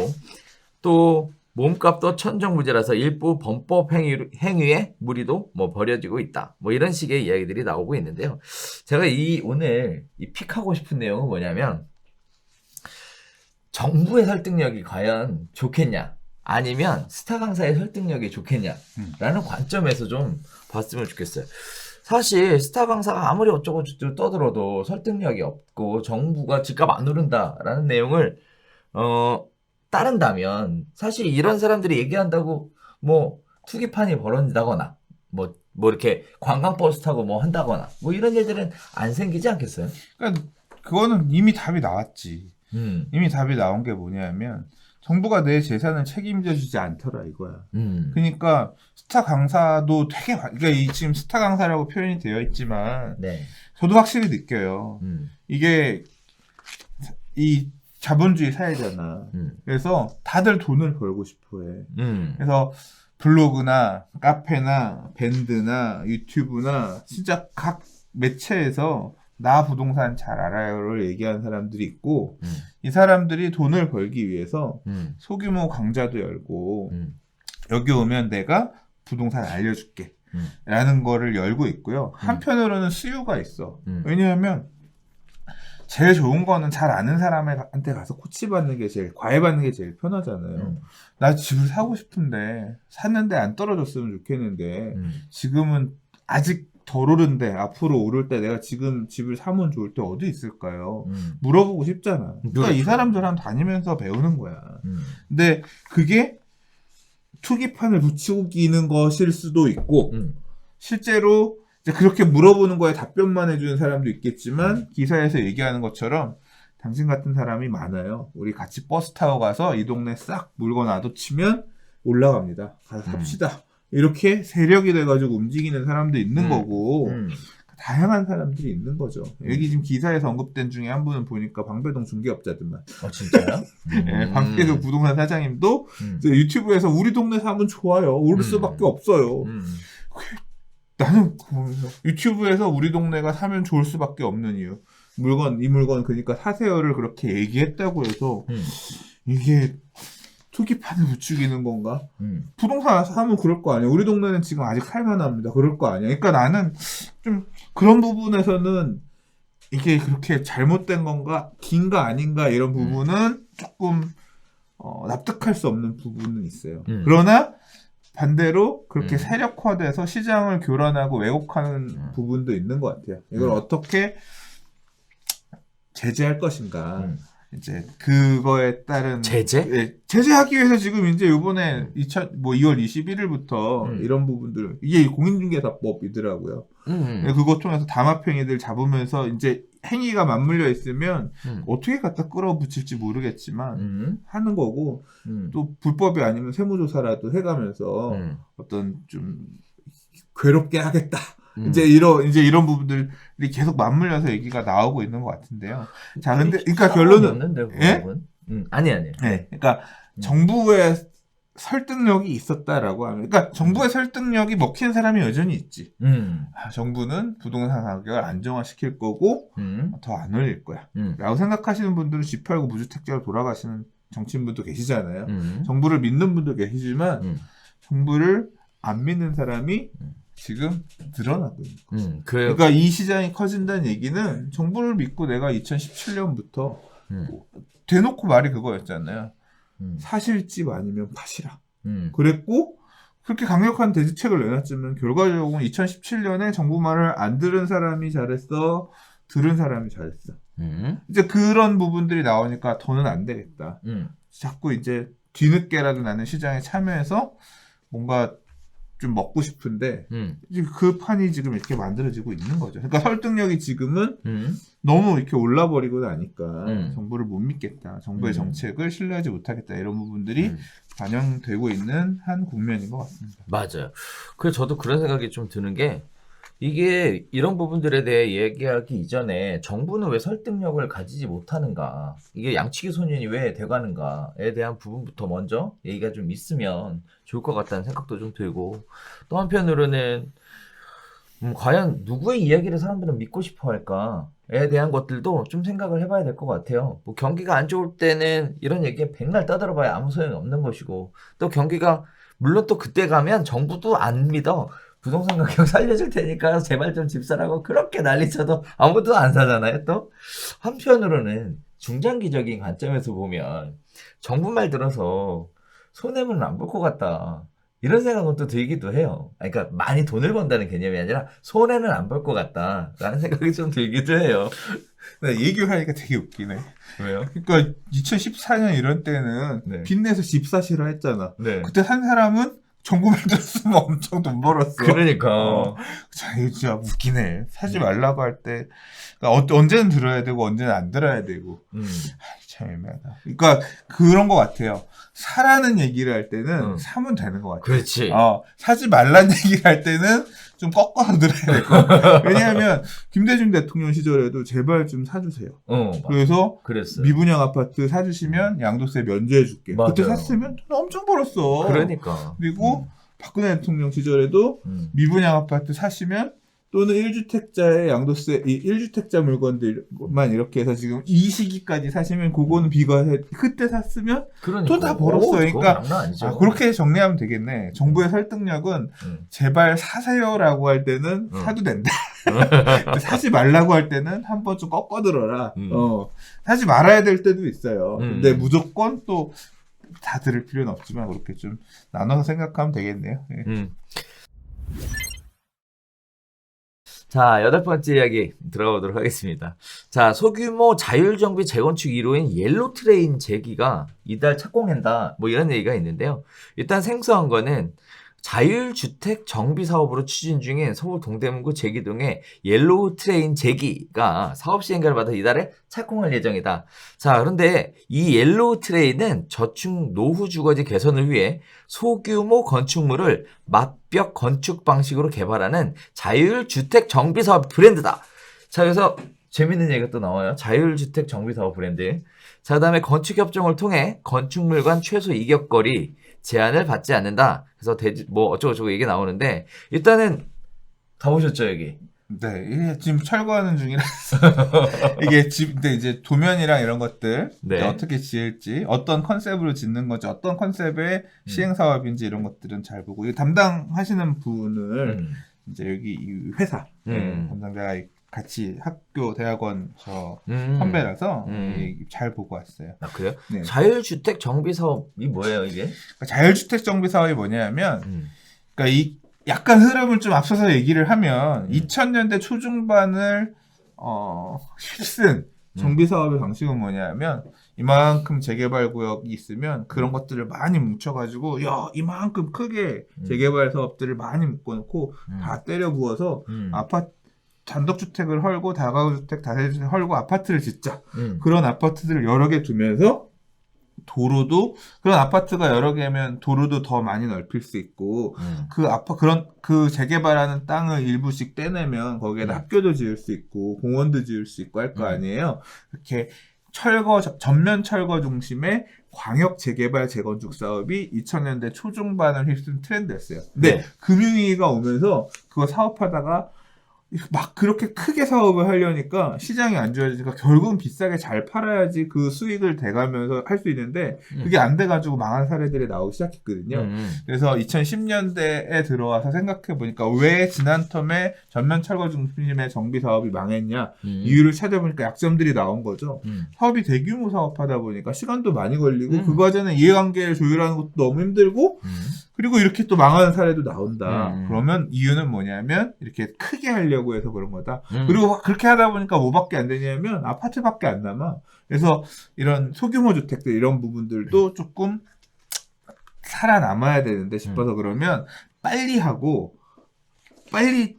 또 몸값도 천정무지라서 일부 범법 행위에 무리도 벌여지고 있다. 이런 식의 이야기들이 나오고 있는데요. 제가 오늘 픽하고 싶은 내용은 뭐냐면 정부의 설득력이 과연 좋겠냐 아니면 스타 강사의 설득력이 좋겠냐라는 관점에서 좀 봤으면 좋겠어요. 사실 스타 강사가 아무리 어쩌고 저쩌고 떠들어도 설득력이 없고 정부가 집값 안 오른다라는 내용을 따른다면 사실 이런 사람들이 얘기한다고 투기판이 벌어진다거나 이렇게 관광버스 타고 한다거나 이런 일들은 안 생기지 않겠어요? 그러니까 그거는 이미 답이 나왔지. 이미 답이 나온 게 뭐냐면 정부가 내 재산을 책임져 주지 않더라 이거야. 그러니까 스타 강사도 되게 그러니까 지금 스타 강사라고 표현이 되어 있지만 네. 저도 확실히 느껴요. 이게 이 자본주의 사회잖아. 그래서 다들 돈을 벌고 싶어해. 그래서 블로그나 카페나 밴드나 유튜브나 진짜 각 매체에서 나 부동산 잘 알아요를 얘기하는 사람들이 있고 이 사람들이 돈을 벌기 위해서 소규모 강좌도 열고 여기 오면 내가 부동산 알려줄게 라는 거를 열고 있고요. 한편으로는 수요가 있어. 왜냐하면 제일 좋은 거는 잘 아는 사람한테 가서 코치 받는 게 과외 받는 게 제일 편하잖아요. 나 집을 사고 싶은데 샀는데 안 떨어졌으면 좋겠는데 지금은 아직 덜 오른데 앞으로 오를 때 내가 지금 집을 사면 좋을 때 어디 있을까요? 물어보고 싶잖아. 그러니까 그렇죠. 이 사람들랑 다니면서 배우는 거야. 근데 그게 투기판을 붙이는 것일 수도 있고 실제로 그렇게 물어보는 거에 답변만 해주는 사람도 있겠지만 기사에서 얘기하는 것처럼 당신 같은 사람이 많아요. 우리 같이 버스 타고 가서 이 동네 싹 물건 놔두치면 올라갑니다. 가서 삽시다. 이렇게 세력이 돼가지고 움직이는 사람도 있는 거고 다양한 사람들이 있는 거죠. 여기 지금 기사에서 언급된 중에 한 분은 보니까 방배동 중개업자들만. 진짜요? 네, 방배동 부동산 사장님도 유튜브에서 우리 동네 사면 좋아요. 오를 수밖에 없어요. 나는 유튜브에서 우리 동네가 사면 좋을 수밖에 없는 이유. 이 물건 그러니까 사세요를 그렇게 얘기했다고 해서 이게 투기판을 부추기는 건가? 부동산 사면 그럴 거 아니야. 우리 동네는 지금 아직 살만합니다. 그럴 거 아니야. 그러니까 나는 좀 그런 부분에서는 이게 그렇게 잘못된 건가? 긴가 아닌가? 이런 부분은 조금 납득할 수 없는 부분은 있어요. 그러나 반대로 그렇게 세력화돼서 시장을 교란하고 왜곡하는 부분도 있는 것 같아요. 이걸 어떻게 제재할 것인가. 이제 그거에 따른 제재하기 위해서 지금 이제 이번에 2월 21일부터 이런 부분들 이게 공인중개사법이더라고요. 그거 통해서 담합행위들 잡으면서 이제 행위가 맞물려 있으면 어떻게 갖다 끌어붙일지 모르겠지만 하는 거고 또 불법이 아니면 세무조사라도 해가면서 어떤 좀 괴롭게 하겠다. 이제 이런 부분들이 계속 맞물려서 얘기가 나오고 있는 것 같은데요. 자, 근데 그러니까 결론은 예? 아니. 네, 그러니까 정부의 설득력이 있었다라고 하면, 그러니까 정부의 설득력이 먹히는 사람이 여전히 있지. 정부는 부동산 가격을 안정화시킬 거고 더 안 올릴 거야. 라고 생각하시는 분들은 집 팔고 무주택자로 돌아가시는 정치인분도 계시잖아요. 정부를 믿는 분도 계시지만 정부를 안 믿는 사람이 지금 늘어나고 있는 거죠. 그러니까 이 시장이 커진다는 얘기는 정부를 믿고 내가 2017년부터 대놓고 말이 그거였잖아요. 사실집 아니면 파시라. 그랬고 그렇게 강력한 대지책을 내놨지만 결과적으로 2017년에 정부 말을 안 들은 사람이 잘했어. 들은 사람이 잘했어. 이제 그런 부분들이 나오니까 더는 안 되겠다. 자꾸 이제 뒤늦게라도 나는 시장에 참여해서 뭔가 좀 먹고 싶은데 그 판이 지금 이렇게 만들어지고 있는 거죠. 그러니까 설득력이 지금은 너무 이렇게 올라버리고 나니까 정부를 못 믿겠다. 정부의 정책을 신뢰하지 못하겠다. 이런 부분들이 반영되고 있는 한 국면인 것 같습니다. 맞아요. 그래서 저도 그런 생각이 좀 드는 게 이게 이런 부분들에 대해 얘기하기 이전에 정부는 왜 설득력을 가지지 못하는가, 이게 양치기 소년이 왜 돼가는가에 대한 부분부터 먼저 얘기가 좀 있으면 좋을 것 같다는 생각도 좀 들고, 또 한편으로는 과연 누구의 이야기를 사람들은 믿고 싶어 할까에 대한 것들도 좀 생각을 해봐야 될 것 같아요. 뭐 경기가 안 좋을 때는 이런 얘기에 백날 떠들어봐야 아무 소용이 없는 것이고, 또 경기가 물론 또 그때 가면 정부도 안 믿어. 부동산 가격 살려줄 테니까 제발 좀 집 사라고 그렇게 난리쳐도 아무도 안 사잖아요. 또 한편으로는 중장기적인 관점에서 보면 정부 말 들어서 손해는 안 볼 것 같다, 이런 생각은 또 들기도 해요. 그러니까 많이 돈을 번다는 개념이 아니라 손해는 안 볼 것 같다라는 생각이 좀 들기도 해요. 네, 얘기하니까 되게 웃기네. 왜요? 그러니까 2014년 이런 때는 네. 빚내서 집 사시라 했잖아. 네. 그때 산 사람은 정부만 들었으면 엄청 돈 벌었어. 그러니까. 자, 이거 진짜 웃기네. 사지 말라고 할 때, 그러니까 언제는 들어야 되고, 언제는 안 들어야 되고. 참 애매하다. 그러니까 그런 것 같아요. 사라는 얘기를 할 때는 사면 되는 것 같아요. 그렇지. 사지 말란 얘기를 할 때는 좀 꺾어서 들어야 될 것 같아요. 왜냐하면 김대중 대통령 시절에도 제발 좀 사주세요. 그래서 그랬어요. 미분양 아파트 사주시면 양도세 면제해줄게. 맞아요. 그때 샀으면 돈 엄청 벌었어. 그러니까. 그리고 박근혜 대통령 시절에도 미분양 아파트 사시면 또는 1주택자의 양도세, 1주택자 물건들만 이렇게 해서 지금 이 시기까지 사시면 그거는 비과세, 그때 샀으면 그러니까. 돈 다 벌었어. 그러니까 그렇게 아니죠. 정리하면 되겠네. 정부의 설득력은 제발 사세요라고 할 때는 사도 된다. 사지 말라고 할 때는 한 번 좀 꺾어 들어라. 사지 말아야 될 때도 있어요. 근데 무조건 또 다 들을 필요는 없지만 그렇게 좀 나눠서 생각하면 되겠네요. 예. 자, 8번째 이야기 들어보도록 하겠습니다. 자, 소규모 자율정비 재건축 1호인 옐로트레인 재기가 이달 착공한다, 뭐 이런 얘기가 있는데요. 일단 생소한 거는 자율주택 정비 사업으로 추진 중인 서울 동대문구 제기동의 옐로우트레인 재기가 사업 시행가를 받아 이달에 착공할 예정이다. 자, 그런데 이 옐로우트레인은 저축 노후 주거지 개선을 위해 소규모 건축물을 맞벽 건축 방식으로 개발하는 자율주택 정비 사업 브랜드다. 자, 그래서 재밌는 얘기가 또 나와요. 자율주택 정비 사업 브랜드. 자, 그다음에 건축 협정을 통해 건축물 간 최소 이격거리 제한을 받지 않는다. 그래서 뭐 어쩌고저쩌고 얘기 나오는데, 일단은 가보셨죠 여기? 네, 이게 지금 철거하는 중이라서 이게 근데 이제 도면이랑 이런 것들 어떻게 지을지, 어떤 컨셉으로 짓는 건지, 어떤 컨셉의 시행 사업인지 이런 것들은 잘 보고, 이 담당하시는 분을 이제 여기 이 회사 담당자가 같이 학교 대학원 선배라서 잘 보고 왔어요. 아, 그래요? 네. 자율주택 정비 사업이 뭐예요 이게? 그러니까 자율주택 정비 사업이 뭐냐면, 그러니까 이 약간 흐름을 좀 앞서서 얘기를 하면 2000년대 초중반을 휩쓴 정비 사업의 방식은 뭐냐면, 이만큼 재개발 구역이 있으면 그런 것들을 많이 뭉쳐가지고, 야, 이만큼 크게 재개발 사업들을 많이 묶어놓고 다 때려 부어서 단독주택을 헐고 다가구주택, 다세대주택 헐고 아파트를 짓자. 그런 아파트들을 여러 개 두면서 도로도, 그런 아파트가 여러 개면 도로도 더 많이 넓힐 수 있고, 그 재개발하는 땅을 일부씩 떼내면 거기에다 학교도 지을 수 있고 공원도 지을 수 있고 할 거 아니에요. 이렇게 전면 철거 중심의 광역 재개발 재건축 사업이 2000년대 초중반을 휩쓴 트렌드였어요. 근데 금융위기가 오면서 그거 사업하다가 막 그렇게 크게 사업을 하려니까 시장이 안 좋아지니까 결국은 비싸게 잘 팔아야지 그 수익을 대가면서 할 수 있는데, 그게 안 돼가지고 망한 사례들이 나오기 시작했거든요. 그래서 2010년대에 들어와서 생각해보니까 왜 지난 텀에 전면 철거 중심의 정비 사업이 망했냐, 이유를 찾아보니까 약점들이 나온 거죠. 사업이 대규모 사업하다 보니까 시간도 많이 걸리고 그 과정에 이해관계를 조율하는 것도 너무 힘들고, 그리고 이렇게 또 망하는 사례도 나온다. 그러면 이유는 뭐냐면 이렇게 크게 하려고 해서 그런 거다. 그리고 그렇게 하다 보니까 뭐밖에 안 되냐면 아파트밖에 안 남아. 그래서 이런 소규모 주택들 이런 부분들도 조금 살아남아야 되는데 싶어서, 그러면 빨리 하고 빨리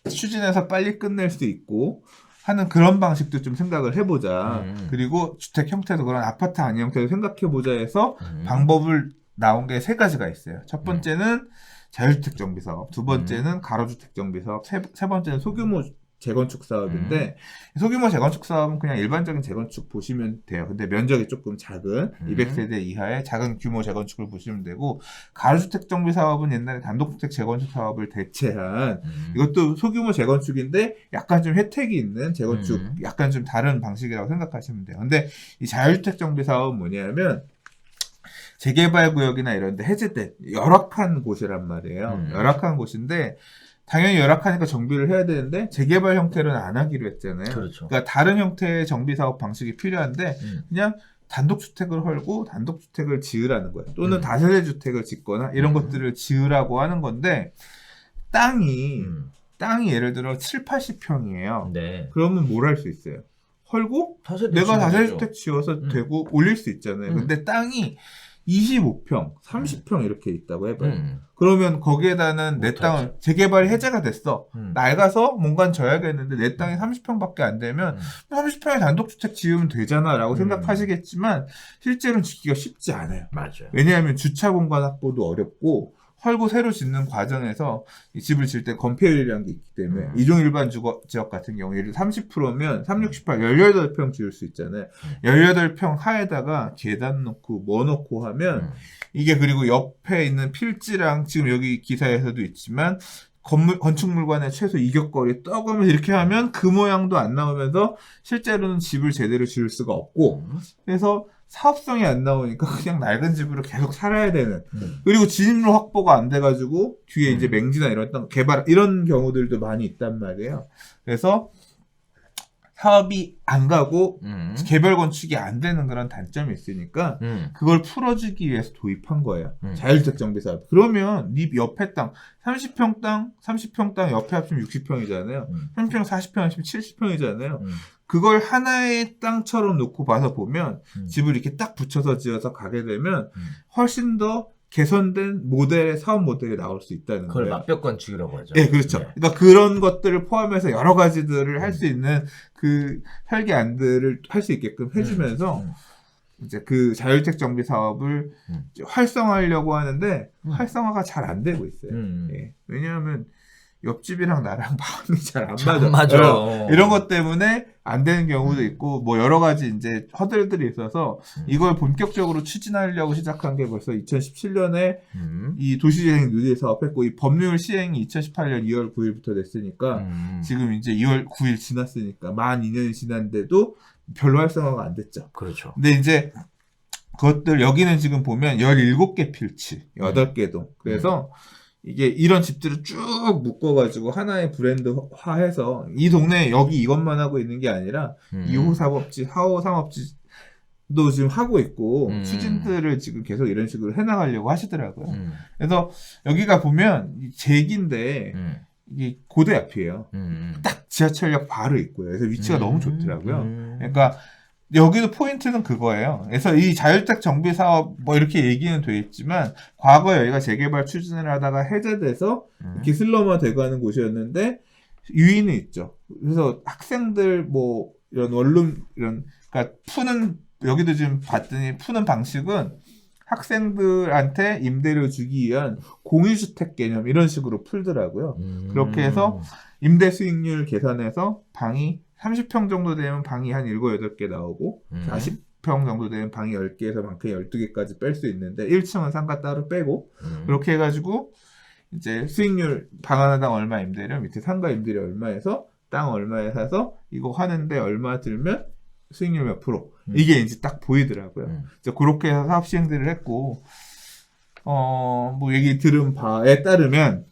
추진해서 빨리 끝낼 수 있고 하는 그런 방식도 좀 생각을 해보자. 그리고 주택 형태도 그런 아파트 아닌 형태도 생각해보자 해서 방법을 나온 게 세 가지가 있어요. 첫 번째는 자유주택 정비 사업, 두 번째는 가로주택 정비 사업, 세 번째는 소규모 재건축 사업인데 소규모 재건축 사업은 그냥 일반적인 재건축 보시면 돼요. 근데 면적이 조금 작은 200세대 이하의 작은 규모 재건축을 보시면 되고 가로주택 정비 사업은 옛날에 단독주택 재건축 사업을 대체한 이것도 소규모 재건축인데 약간 좀 혜택이 있는 재건축 약간 좀 다른 방식이라고 생각하시면 돼요. 근데 이 자유주택 정비 사업은 뭐냐면 재개발 구역이나 이런 데 해제된 열악한 곳이란 말이에요. 열악한 곳인데 당연히 열악하니까 정비를 해야 되는데 재개발 형태로는 안 하기로 했잖아요. 그렇죠. 그러니까 다른 형태의 정비 사업 방식이 필요한데 그냥 단독주택을 헐고 단독주택을 지으라는 거예요. 또는 다세대 주택을 짓거나 이런 것들을 지으라고 하는 건데 땅이 예를 들어 7, 80평이에요. 네. 그러면 뭘 할 수 있어요? 헐고 내가 다세대 주택 지어서 되고 올릴 수 있잖아요. 근데 땅이 25평, 30평 이렇게 있다고 해봐요. 그러면 거기에다는 내 땅을 재개발이 해제가 됐어. 낡아서 뭔가 져야겠는데 내 땅이 30평밖에 안 되면 30평에 단독주택 지으면 되잖아 라고 생각하시겠지만 실제로는 짓기가 쉽지 않아요. 맞아요. 왜냐하면 주차 공간 확보도 어렵고 헐고 새로 짓는 과정에서 이 집을 지을 때 건폐율이라는 게 있기 때문에 이종 일반 주거 지역 같은 경우 예를 들어 30%면 3, 68, 18평 지을 수 있잖아요. 18평 하에다가 계단 놓고 뭐 놓고 하면 이게 그리고 옆에 있는 필지랑 지금 여기 기사에서도 있지만 건축물관의 최소 이격거리 떠가면서 이렇게 하면 그 모양도 안 나오면서 실제로는 집을 제대로 지을 수가 없고 그래서 사업성이 안 나오니까 그냥 낡은 집으로 계속 살아야 되는 그리고 진입로 확보가 안 돼가지고 뒤에 이제 맹지나 이런 개발 이런 경우들도 많이 있단 말이에요. 그래서 사업이 안 가고 개별 건축이 안 되는 그런 단점이 있으니까 그걸 풀어주기 위해서 도입한 거예요. 자율주택 정비 사업. 그러면 네 옆에 땅 30평 땅 옆에 합치면 60평이잖아요. 30평 40평 합치면 70평이잖아요. 그걸 하나의 땅처럼 놓고 봐서 보면 집을 이렇게 딱 붙여서 지어서 가게 되면 훨씬 더 개선된 모델의 사업 모델이 나올 수 있다는 그걸 거예요. 맞벽 건축이라고 하죠. 네, 그렇죠. 네. 그러니까 그런 것들을 포함해서 여러 가지들을 할 수 있는 그 설계안들을 할 수 있게끔 해주면서 이제 그 자율주택 정비 사업을 활성화하려고 하는데 활성화가 잘 안 되고 있어요. 예. 왜냐하면 옆집이랑 나랑 마음이 잘 안 맞아. 이런 것 때문에 안 되는 경우도 있고, 뭐 여러 가지 이제 허들들이 있어서 이걸 본격적으로 추진하려고 시작한 게 벌써 2017년에 이 도시재생 뉴딜 사업했고, 이 법률 시행이 2018년 2월 9일부터 됐으니까, 지금 이제 2월 9일 지났으니까, 만 2년이 지났는데도 별로 활성화가 안 됐죠. 그렇죠. 근데 이제 그것들, 여기는 지금 보면 17개 필지, 8개 동. 그래서 이게 이런 집들을 쭉 묶어가지고 하나의 브랜드화해서 이 동네에 여기 이것만 하고 있는 게 아니라 2호 사업지, 4호 상업지도 지금 하고 있고 추진들을 지금 계속 이런 식으로 해나가려고 하시더라고요. 그래서 여기가 보면 제기인데 이게 고대 앞이에요. 딱 지하철역 바로 있고요. 그래서 위치가 너무 좋더라고요. 그러니까 여기도 포인트는 그거예요. 그래서 이 자율주택 정비 사업 뭐 이렇게 얘기는 돼 있지만 과거 여기가 재개발 추진을 하다가 해제돼서 이렇게 슬럼화 돼가는 곳이었는데 유인이 있죠. 그래서 학생들 뭐 이런 원룸 이런 그러니까 푸는 여기도 지금 봤더니 푸는 방식은 학생들한테 임대료 주기 위한 공유주택 개념 이런 식으로 풀더라고요. 그렇게 해서 임대 수익률 계산해서 방이 30평 정도 되면 방이 한 7, 8개 나오고 40평 정도 되면 방이 10개에서 방이 12개까지 뺄 수 있는데 1층은 상가 따로 빼고 그렇게 해가지고 이제 수익률 방 하나당 얼마 임대료 밑에 상가 임대료 얼마에서 땅 얼마에 사서 이거 하는데 얼마 들면 수익률 몇 프로 이게 이제 딱 보이더라고요. 이제 그렇게 해서 사업 시행들을 했고 뭐 얘기 들은 바에 따르면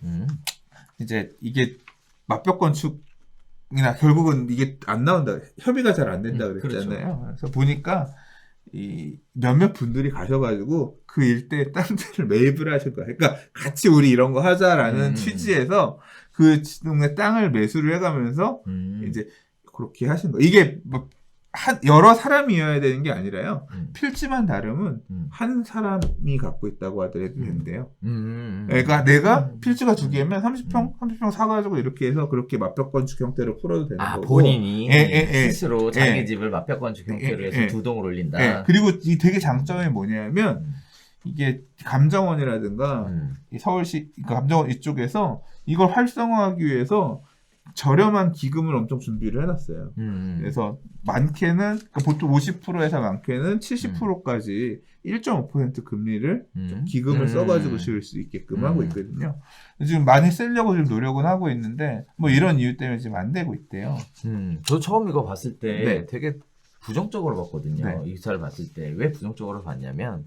이제 이게 맞벽 건축 이나 결국은 이게 안 나온다. 협의가 잘 안 된다 그랬잖아요. 그렇죠. 그래서 보니까 이 몇몇 분들이 가셔가지고 그 일대 땅들을 매입을 하실 거야. 그러니까 같이 우리 이런 거 하자라는 취지에서 그 동네 땅을 매수를 해가면서 이제 그렇게 하신 거. 이게 뭐 여러 사람이어야 되는 게 아니라요. 필지만 다르면 한 사람이 갖고 있다고 하더라도 된대요. 그러니까 내가 필지가 2개면 30평 사가지고 이렇게 해서 그렇게 맞벽 건축 형태로 풀어도 되는 거고. 본인이 스스로 자기 집을 맞벽 건축 형태로 해서 2동을 올린다. 그리고 이 되게 장점이 뭐냐면 이게 감정원이라든가 이 서울시 감정원 이쪽에서 이걸 활성화하기 위해서 저렴한 기금을 엄청 준비를 해놨어요. 그래서 많게는 그러니까 보통 50%에서 많게는 70%까지 1.5% 금리를 좀 기금을 써가지고 지을 수 있게끔 하고 있거든요. 지금 많이 쓰려고 좀 노력은 하고 있는데 뭐 이런 이유 때문에 지금 안 되고 있대요. 저 처음 이거 봤을 때 네. 되게 부정적으로 봤거든요. 네. 이 기사를 봤을 때 왜 부정적으로 봤냐면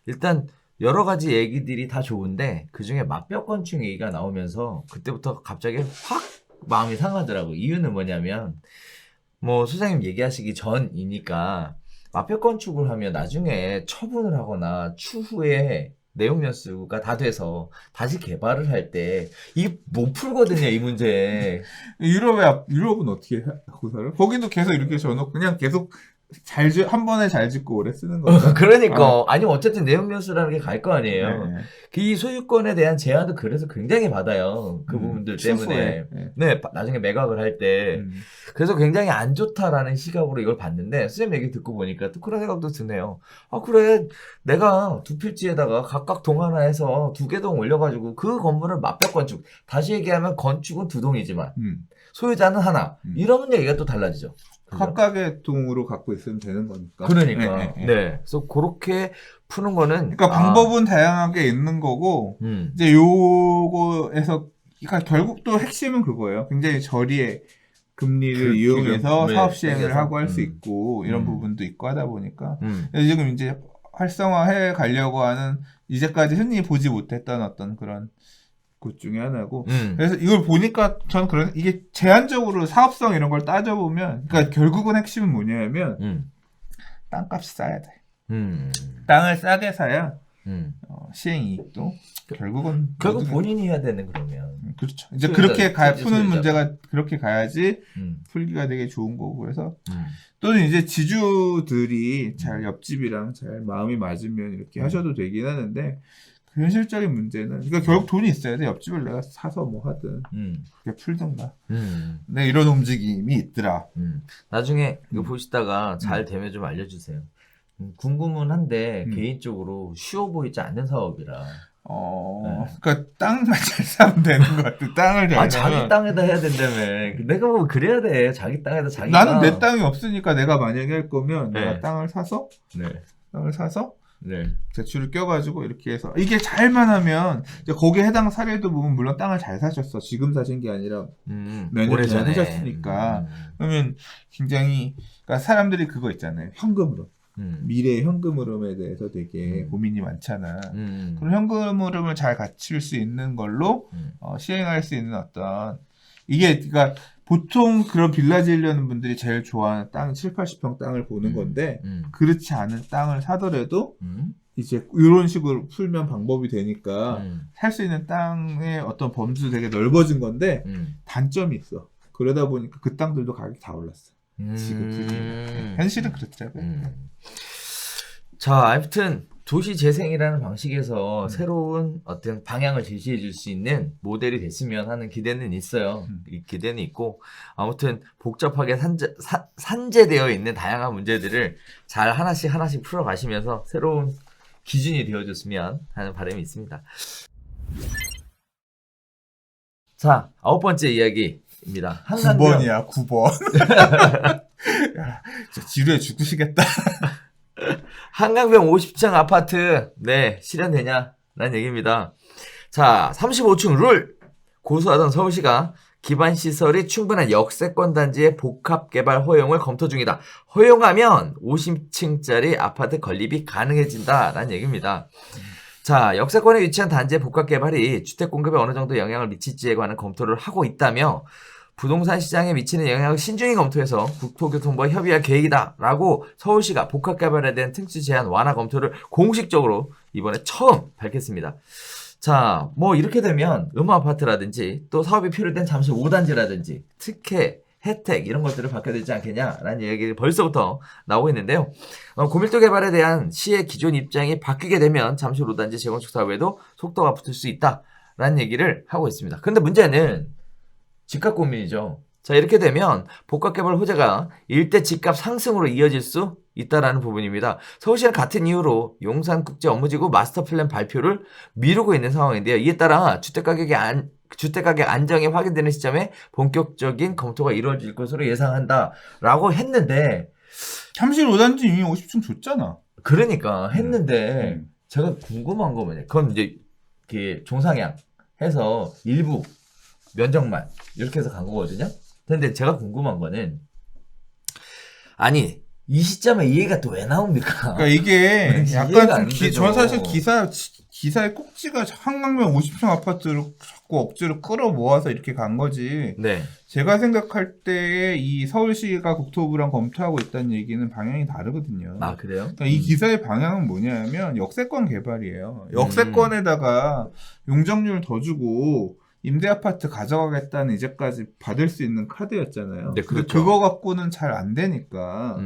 일단 여러 가지 얘기들이 다 좋은데 그 중에 맞벽 건축 얘기가 나오면서 그때부터 갑자기 확 마음이 상하더라고. 이유는 뭐냐면 뭐 소장님 얘기하시기 전이니까 맞벽 건축을 하면 나중에 처분을 하거나 추후에 내용 연수가 다 돼서 다시 개발을 할 때 이게 못 풀거든요, 이 문제. 유럽은 어떻게 하고 살아요? 거기도 계속 이렇게 져놓고 그냥 계속 한 번에 잘 짓고 오래 쓰는 거죠. 그러니까 아니면 어쨌든 내용 연수라는 게 갈 거 아니에요. 네. 그 소유권에 대한 제한도 그래서 굉장히 받아요. 그 부분들 때문에. 네, 나중에 매각을 할 때. 그래서 굉장히 안 좋다라는 시각으로 이걸 봤는데 선생님 얘기 듣고 보니까 또 그런 생각도 드네요. 아 그래 내가 두 필지에다가 각각 동 하나 해서 두 개 동 올려가지고 그 건물을 맞벽 건축. 다시 얘기하면 건축은 두 동이지만 소유자는 하나. 이러면 얘기가 또 달라지죠. 그죠? 각각의 동으로 갖고 있으면 되는 거니까. 그러니까. 네. 그래서 그렇게 푸는 거는. 그러니까 방법은 다양하게 있는 거고, 이제 요거에서, 그러니까 결국 또 핵심은 그거예요. 굉장히 저리의 금리를 이용해서 사업 시행을 하고 할 수 있고, 이런 부분도 있고 하다 보니까. 지금 이제 활성화해 가려고 하는, 이제까지 흔히 보지 못했던 어떤 그런 것 중에 하나고. 그래서 이걸 보니까 저는 이게 제한적으로 사업성 이런 걸 따져보면, 그러니까 결국은 핵심은 뭐냐면, 땅값이 싸야 돼. 땅을 싸게 사야 시행이익도 결국 본인이 해야 되는 그러면. 그렇죠. 이제 그렇게 푸는 문제가 그렇게 가야지 풀기가 되게 좋은 거고 그래서 또는 이제 지주들이 잘 옆집이랑 잘 마음이 맞으면 이렇게 하셔도 되긴 하는데 그 현실적인 문제는 그러니까 결국 돈이 있어야 돼. 옆집을 내가 사서 뭐 하든 그렇게 풀든가. 네, 이런 움직임이 있더라. 나중에 이거 보시다가 잘 되면 좀 알려주세요. 궁금은 한데 개인적으로 쉬워 보이지 않는 사업이라. 그러니까 땅만 잘 사면 되는 것 같아. 땅을 잘. 자기 땅에다 해야 된다며. 내가 뭐 그래야 돼. 자기 땅에다 자기가. 나는 내 땅이 없으니까 내가 만약에 할 거면 내가 땅을 사서 대출을 껴가지고 이렇게 해서 이게 잘만 하면 이제 거기에 해당 사례도 보면 물론 땅을 잘 사셨어. 지금 사신 게 아니라 몇 년 전에 사셨으니까. 그러면 굉장히 그러니까 사람들이 그거 있잖아요. 현금으로. 미래의 현금 흐름에 대해서 되게 고민이 많잖아. 그럼 현금 흐름을 잘 갖출 수 있는 걸로 시행할 수 있는 어떤 이게 그러니까 보통 그런 빌라 지으려는 분들이 제일 좋아하는 땅 7, 80평 땅을 보는 건데 그렇지 않은 땅을 사더라도 이제 이런 식으로 풀면 방법이 되니까 살 수 있는 땅의 어떤 범주 되게 넓어진 건데 단점이 있어. 그러다 보니까 그 땅들도 가격이 다 올랐어. 지금 현실은 그렇더라고요. 자, 아무튼 도시 재생이라는 방식에서 새로운 어떤 방향을 제시해 줄 수 있는 모델이 됐으면 하는 기대는 있어요. 이 기대는 있고 아무튼 복잡하게 산재되어 있는 다양한 문제들을 잘 하나씩 풀어가시면서 새로운 기준이 되어줬으면 하는 바람이 있습니다. 자, 9번째 이야기입니다. 9번이야, 9번. 야, 지루해 죽으시겠다. 한강변 50층 아파트, 네, 실현되냐? 라는 얘기입니다. 자, 35층 룰! 고수하던 서울시가 기반시설이 충분한 역세권 단지의 복합개발 허용을 검토 중이다. 허용하면 50층짜리 아파트 건립이 가능해진다. 라는 얘기입니다. 자, 역세권에 위치한 단지의 복합개발이 주택 공급에 어느 정도 영향을 미칠지에 관한 검토를 하고 있다며 부동산 시장에 미치는 영향을 신중히 검토해서 국토교통부와 협의할 계획이다 라고 서울시가 복합개발에 대한 특수 제한 완화 검토를 공식적으로 이번에 처음 밝혔습니다. 자, 뭐 이렇게 되면 음아파트라든지 또 사업이 필요된 잠실 5단지라든지 특혜, 혜택 이런 것들을 받게 되지 않겠냐라는 얘기가 벌써부터 나오고 있는데요. 고밀도 개발에 대한 시의 기존 입장이 바뀌게 되면 잠실 5단지 재건축 사업에도 속도가 붙을 수 있다라는 얘기를 하고 있습니다. 그런데 문제는 집값 고민이죠. 자, 이렇게 되면 복합개발 호재가 일대 집값 상승으로 이어질 수 있다라는 부분입니다. 서울시는 같은 이유로 용산국제 업무지구 마스터 플랜 발표를 미루고 있는 상황인데요. 이에 따라 주택가격 안정이 확인되는 시점에 본격적인 검토가 이루어질 것으로 예상한다라고 했는데 잠실 5단지 이미 50층 줬잖아. 그러니까 했는데 제가 궁금한 거면 그건 이제 이렇게 종상향 해서 일부 면적만 이렇게 해서 간 거거든요. 근데 제가 궁금한 거는 아니 이 시점에 이 얘기가 또 왜 나옵니까? 그러니까 이게 이해가 약간 안 되죠. 전 사실 기사의 꼭지가 한강변 50층 아파트를 자꾸 억지로 끌어모아서 이렇게 간 거지. 네. 제가 생각할 때에 이 서울시가 국토부랑 검토하고 있다는 얘기는 방향이 다르거든요. 아 그래요? 그러니까 이 기사의 방향은 뭐냐면 역세권 개발이에요. 역세권에다가 용적률 더 주고 임대 아파트 가져가겠다는 이제까지 받을 수 있는 카드였잖아요. 네, 그렇죠. 근데 그거 갖고는 잘 안 되니까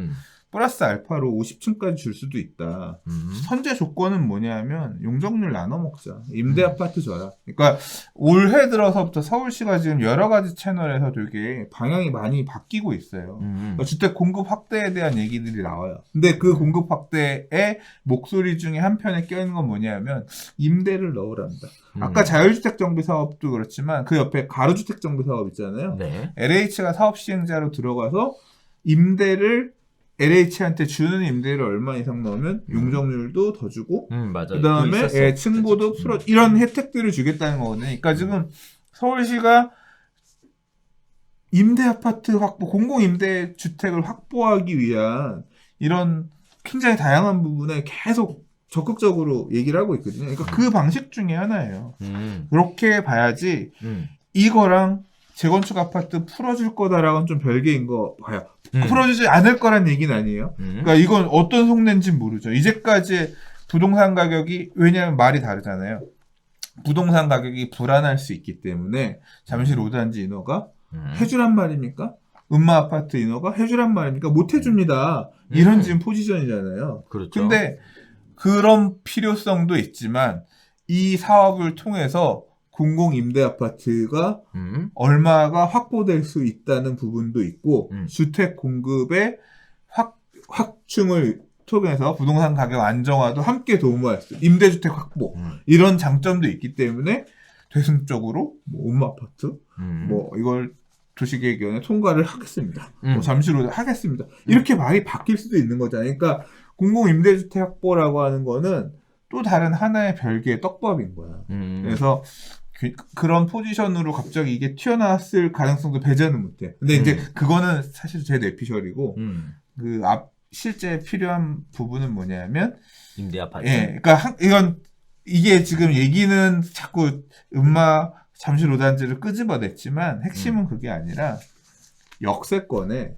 플러스 알파로 50층까지 줄 수도 있다. 선제 조건은 뭐냐면 용적률 나눠 먹자. 임대 아파트 줘라. 그러니까 올해 들어서부터 서울시가 지금 여러 가지 채널에서 되게 방향이 많이 바뀌고 있어요. 그러니까 주택 공급 확대에 대한 얘기들이 나와요. 근데 그 공급 확대의 목소리 중에 한 편에 껴있는 건 뭐냐면 임대를 넣으란다. 아까 자율주택 정비 사업도 그렇지만 그 옆에 가로주택 정비 사업 있잖아요. 네. LH가 사업 시행자로 들어가서 임대를 LH한테 주는 임대를 얼마 이상 넣으면 용적률도 더 주고 맞아요. 그다음에 층고도 풀어 이런 혜택들을 주겠다는 거거든요. 그러니까 지금 서울시가 임대 아파트 확보, 공공 임대 주택을 확보하기 위한 이런 굉장히 다양한 부분에 계속 적극적으로 얘기를 하고 있거든요. 그러니까 그 방식 중에 하나예요. 그렇게 봐야지 이거랑 재건축 아파트 풀어줄 거다라고는 좀 별개인 거 봐요. 풀어주지 않을 거란 얘기는 아니에요. 그러니까 이건 어떤 속내인지 모르죠. 이제까지 부동산 가격이 왜냐하면 말이 다르잖아요. 부동산 가격이 불안할 수 있기 때문에 잠실 5단지 인허가 해주란 말입니까? 음마 아파트 인허가 해주란 말입니까? 못 해줍니다. 이런 지금 포지션이잖아요. 그렇죠. 근데 그런 필요성도 있지만 이 사업을 통해서 공공 임대 아파트가 얼마가 확보될 수 있다는 부분도 있고 주택 공급의 확충을 통해서 부동산 가격 안정화도 함께 도움할 수 임대주택 확보 이런 장점도 있기 때문에 대승적으로 뭐 음마 아파트 뭐 이걸 도시계획위원회 통과를 하겠습니다. 뭐 잠시로 하겠습니다. 이렇게 말이 바뀔 수도 있는 거잖아요. 그러니까 공공 임대주택 확보라고 하는 거는 또 다른 하나의 별개의 떡밥인 거야. 그래서 그런 포지션으로 갑자기 이게 튀어나왔을 가능성도 배제는 못해. 근데 이제 그거는 사실 제 뇌피셜이고 그 실제 필요한 부분은 뭐냐면 임대 아파트. 예, 그러니까 이게 지금 얘기는 자꾸 음마 잠실 5단지를 끄집어냈지만 핵심은 그게 아니라 역세권에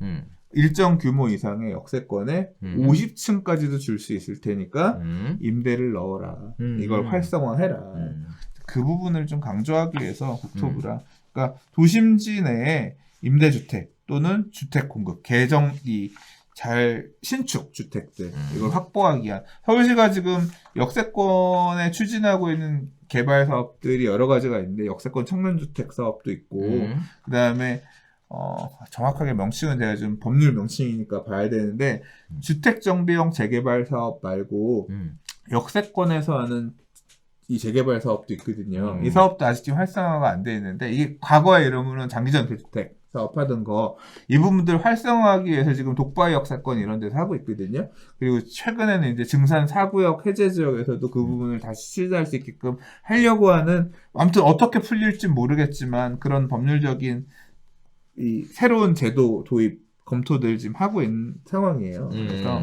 일정 규모 이상의 역세권에 50층까지도 줄 수 있을 테니까 임대를 넣어라. 이걸 활성화해라. 그 부분을 좀 강조하기 위해서 국토부라. 그러니까 도심지 내에 임대주택 또는 주택 공급, 신축 주택들 이걸 확보하기 위한 서울시가 지금 역세권에 추진하고 있는 개발 사업들이 여러 가지가 있는데 역세권 청년주택 사업도 있고 그다음에 정확하게 명칭은 제가 좀 법률 명칭이니까 봐야 되는데 주택정비형 재개발 사업 말고 역세권에서 하는 이 재개발 사업도 있거든요. 이 사업도 아직 지금 활성화가 안 돼 있는데 이게 과거의 이름으로는 장기전 대주택 사업하던 거 이 부분들 활성화하기 위해서 지금 독바이 역세권 이런 데서 하고 있거든요. 그리고 최근에는 이제 증산 4구역 해제 지역에서도 그 부분을 다시 시도할 수 있게끔 하려고 하는 아무튼 어떻게 풀릴지 모르겠지만 그런 법률적인 이 새로운 제도 도입 검토들 지금 하고 있는 상황이에요. 그래서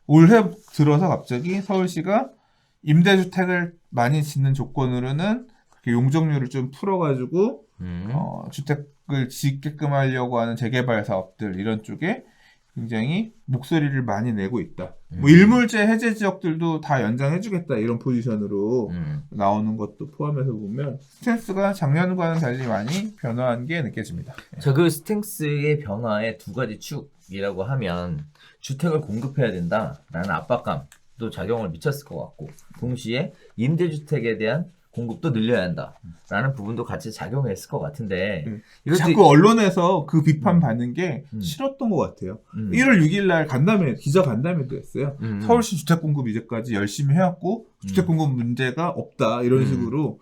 올해 들어서 갑자기 서울시가 임대주택을 많이 짓는 조건으로는 용적률을 좀 풀어가지고 주택을 짓게끔 하려고 하는 재개발 사업들 이런 쪽에 굉장히 목소리를 많이 내고 있다. 뭐 일몰제 해제 지역들도 다 연장해주겠다 이런 포지션으로 나오는 것도 포함해서 보면 스탠스가 작년과는 달리 많이 변화한 게 느껴집니다. 자, 그 스탠스의 변화의 두 가지 축이라고 하면 주택을 공급해야 된다라는 압박감도 작용을 미쳤을 것 같고 동시에 임대주택에 대한 공급도 늘려야 한다라는 부분도 같이 작용했을 것 같은데 자꾸 언론에서 그 비판 받는 게 싫었던 것 같아요. 1월 6일 날 간담회, 기자 간담회도 했어요. 서울시 주택 공급 이제까지 열심히 해왔고 주택 공급 문제가 없다 이런 식으로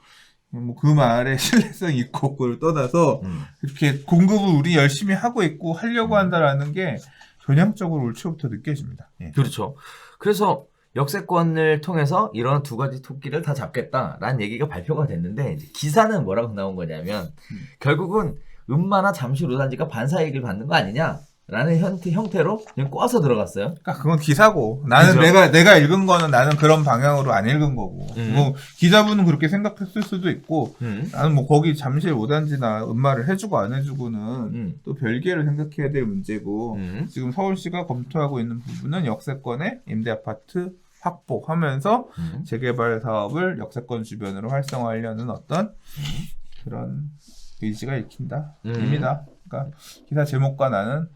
뭐 그 말에 신뢰성 있고 그걸 떠나서 이렇게 공급을 우리 열심히 하고 있고 하려고 한다라는 게 전향적으로 올 초부터 느껴집니다. 예. 그렇죠. 그래서 역세권을 통해서 이런 두 가지 토끼를 다 잡겠다라는 얘기가 발표가 됐는데 이제 기사는 뭐라고 나온 거냐면 결국은 음마나 잠실 우산지가 반사이익을 받는 거 아니냐라는 형태로 그냥 꼬아서 들어갔어요. 그러니까 그건 기사고 나는 그죠? 내가 읽은 거는 나는 그런 방향으로 안 읽은 거고 뭐 기자분은 그렇게 생각했을 수도 있고 나는 뭐 거기 잠실 오단지나 음마를 해주고 안 해주고는 또 별개로 생각해야 될 문제고 지금 서울시가 검토하고 있는 부분은 역세권의 임대아파트 확보하면서 재개발 사업을 역세권 주변으로 활성화하려는 어떤 그런 의지가 읽힌다. 입니다. 그러니까 기사 제목과 나는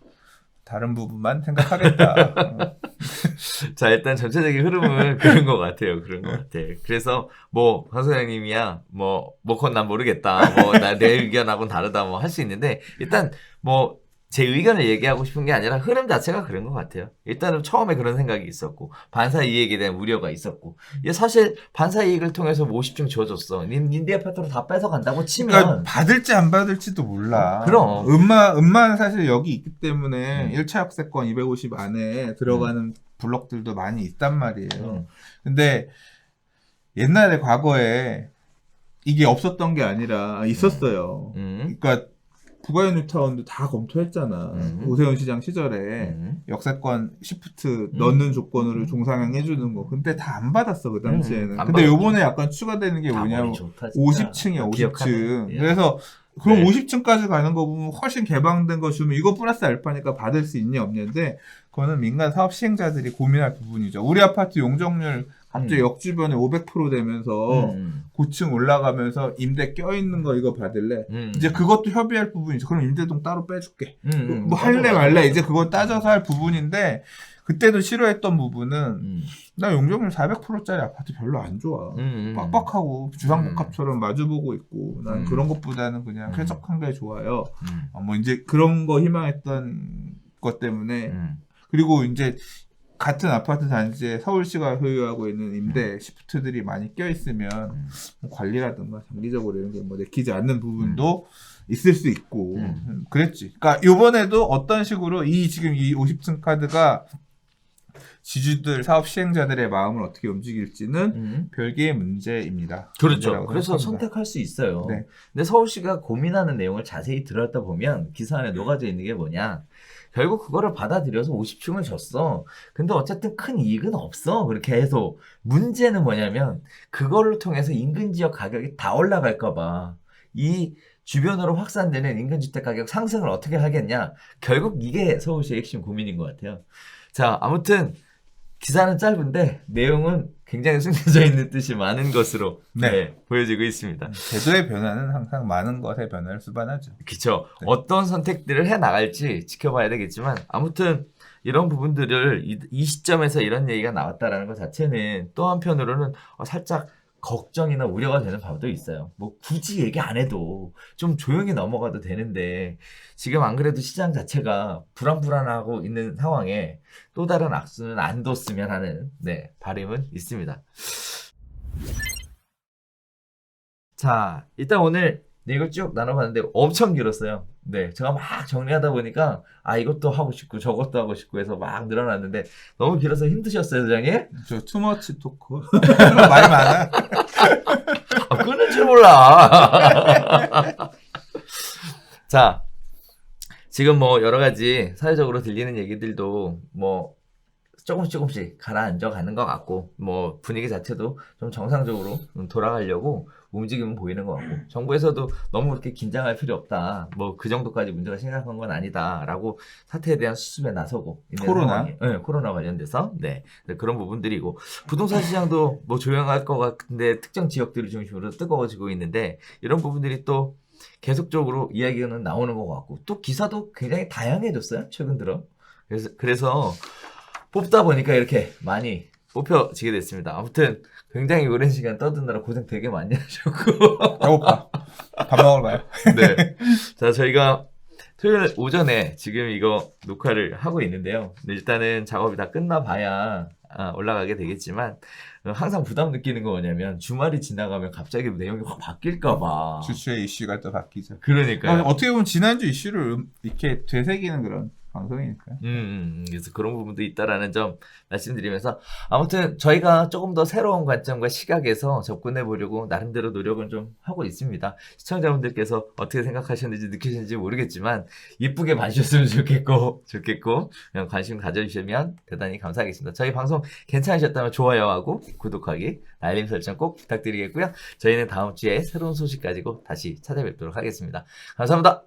다른 부분만 생각하겠다. 자, 일단 전체적인 흐름은 그런 것 같아요. 그런 것 같아. 그래서 뭐 강 소장님이야 뭐 그건 난 모르겠다. 뭐 내 의견하고는 다르다. 뭐 할 수 있는데 일단 뭐 제 의견을 얘기하고 싶은 게 아니라 흐름 자체가 그런 것 같아요. 일단은 처음에 그런 생각이 있었고 반사 이익에 대한 우려가 있었고 이게 사실 반사 이익을 통해서 50층 지어줬어. 닌디 아파트로 다 뺏어간다고 치면 그러니까 받을지 안 받을지도 몰라. 그럼 음마는 사실 여기 있기 때문에 1차 역세권 250 안에 들어가는 블록들도 많이 있단 말이에요. 근데 옛날에 과거에 이게 없었던 게 아니라 있었어요. 그러니까 부가연 뉴타운도 다 검토했잖아. 오세훈 시장 시절에 역세권 시프트 넣는 조건으로 종상향 해주는 거. 근데 다 안 받았어 그 당시에는. 근데 요번에 약간 추가되는 게 뭐냐면 50층이야 50층. 그래서 그럼 50층까지 가는 거 보면 훨씬 개방된 거 주면 이거 플러스 알파니까 받을 수 있냐 없냐인데 그거는 민간 사업 시행자들이 고민할 부분이죠. 우리 아파트 용적률 갑자기 역주변에 500% 되면서 고층 올라가면서 임대 껴있는 거 이거 받을래? 이제 그것도 협의할 부분이죠. 그럼 임대동 따로 빼줄게. 뭐 할래 말래 이제 그거 따져서 할 부분인데 그때도 싫어했던 부분은 나 용적률 400%짜리 아파트 별로 안 좋아. 빡빡하고 주상복합처럼 마주보고 있고 난 그런 것보다는 그냥 쾌적한 게 좋아요. 뭐 이제 그런 거 희망했던 것 때문에 그리고 이제 같은 아파트 단지에 서울시가 소유하고 있는 임대 시프트들이 많이 껴있으면 뭐 관리라든가 장기적으로 이런 게 뭐 내키지 않는 부분도 있을 수 있고 그랬지. 그러니까 이번에도 어떤 식으로 지금 이 50층 카드가 지주들 사업 시행자들의 마음을 어떻게 움직일지는 별개의 문제입니다. 그렇죠. 그래서 선택할 수 있어요. 네. 근데 서울시가 고민하는 내용을 자세히 들었다 보면 기사 안에 녹아져 있는 게 뭐냐. 결국 그거를 받아들여서 50층을 줬어. 근데 어쨌든 큰 이익은 없어. 그렇게 해서 문제는 뭐냐면 그걸로 통해서 인근 지역 가격이 다 올라갈까 봐. 이 주변으로 확산되는 인근주택 가격 상승을 어떻게 하겠냐. 결국 이게 서울시의 핵심 고민인 것 같아요. 자, 아무튼 기사는 짧은데 내용은 굉장히 숨겨져 있는 뜻이 많은 것으로 보여지고 있습니다. 제도의 변화는 항상 많은 것의 변화를 수반하죠. 그렇죠. 네. 어떤 선택들을 해 나갈지 지켜봐야 되겠지만 아무튼 이런 부분들을 이 시점에서 이런 얘기가 나왔다라는 것 자체는 또 한편으로는 살짝 걱정이나 우려가 되는 바도 있어요. 뭐 굳이 얘기 안 해도 좀 조용히 넘어가도 되는데 지금 안 그래도 시장 자체가 불안불안하고 있는 상황에 또 다른 악수는 안 뒀으면 하는 바람은 있습니다. 자, 일단 오늘 이걸 쭉 나눠봤는데 엄청 길었어요. 네, 제가 막 정리하다 보니까 이것도 하고 싶고 저것도 하고 싶고 해서 막 늘어났는데 너무 길어서 힘드셨어요, 소장님? 저 투머치 토크 말이 많아. 끊을 줄 몰라. 자, 지금 뭐 여러 가지 사회적으로 들리는 얘기들도 뭐 조금씩 가라앉아 가는 것 같고 뭐 분위기 자체도 좀 정상적으로 돌아가려고 움직임은 보이는 것 같고 정부에서도 너무 그렇게 긴장할 필요 없다. 뭐 그 정도까지 문제가 심각한 건 아니다라고 사태에 대한 수습에 나서고 있는 상황이 코로나 관련돼서 그런 부분들이고 부동산 시장도 뭐 조용할 것 같은데 특정 지역들을 중심으로 뜨거워지고 있는데 이런 부분들이 또 계속적으로 이야기는 나오는 것 같고 또 기사도 굉장히 다양해졌어요 최근 들어. 그래서 뽑다 보니까 이렇게 많이 뽑혀지게 됐습니다. 아무튼 굉장히 오랜 시간 떠드느라 고생 되게 많이 하셨고. 배고파. 밥 먹으러 가요. 네. 자, 저희가 토요일 오전에 지금 이거 녹화를 하고 있는데요. 일단은 작업이 다 끝나봐야 올라가게 되겠지만 항상 부담 느끼는 거 뭐냐면 주말이 지나가면 갑자기 내용이 확 바뀔까봐. 주초에 이슈가 또 바뀌죠. 그러니까요. 어떻게 보면 지난주 이슈를 이렇게 되새기는 그런 방송이니까요. 그래서 그런 부분도 있다라는 점 말씀드리면서 아무튼 저희가 조금 더 새로운 관점과 시각에서 접근해 보려고 나름대로 노력은 좀 하고 있습니다. 시청자분들께서 어떻게 생각하셨는지 느끼셨는지 모르겠지만 이쁘게 봐주셨으면 좋겠고 그냥 관심 가져주시면 대단히 감사하겠습니다. 저희 방송 괜찮으셨다면 좋아요하고 구독하기, 알림 설정 꼭 부탁드리겠고요. 저희는 다음 주에 새로운 소식 가지고 다시 찾아뵙도록 하겠습니다. 감사합니다.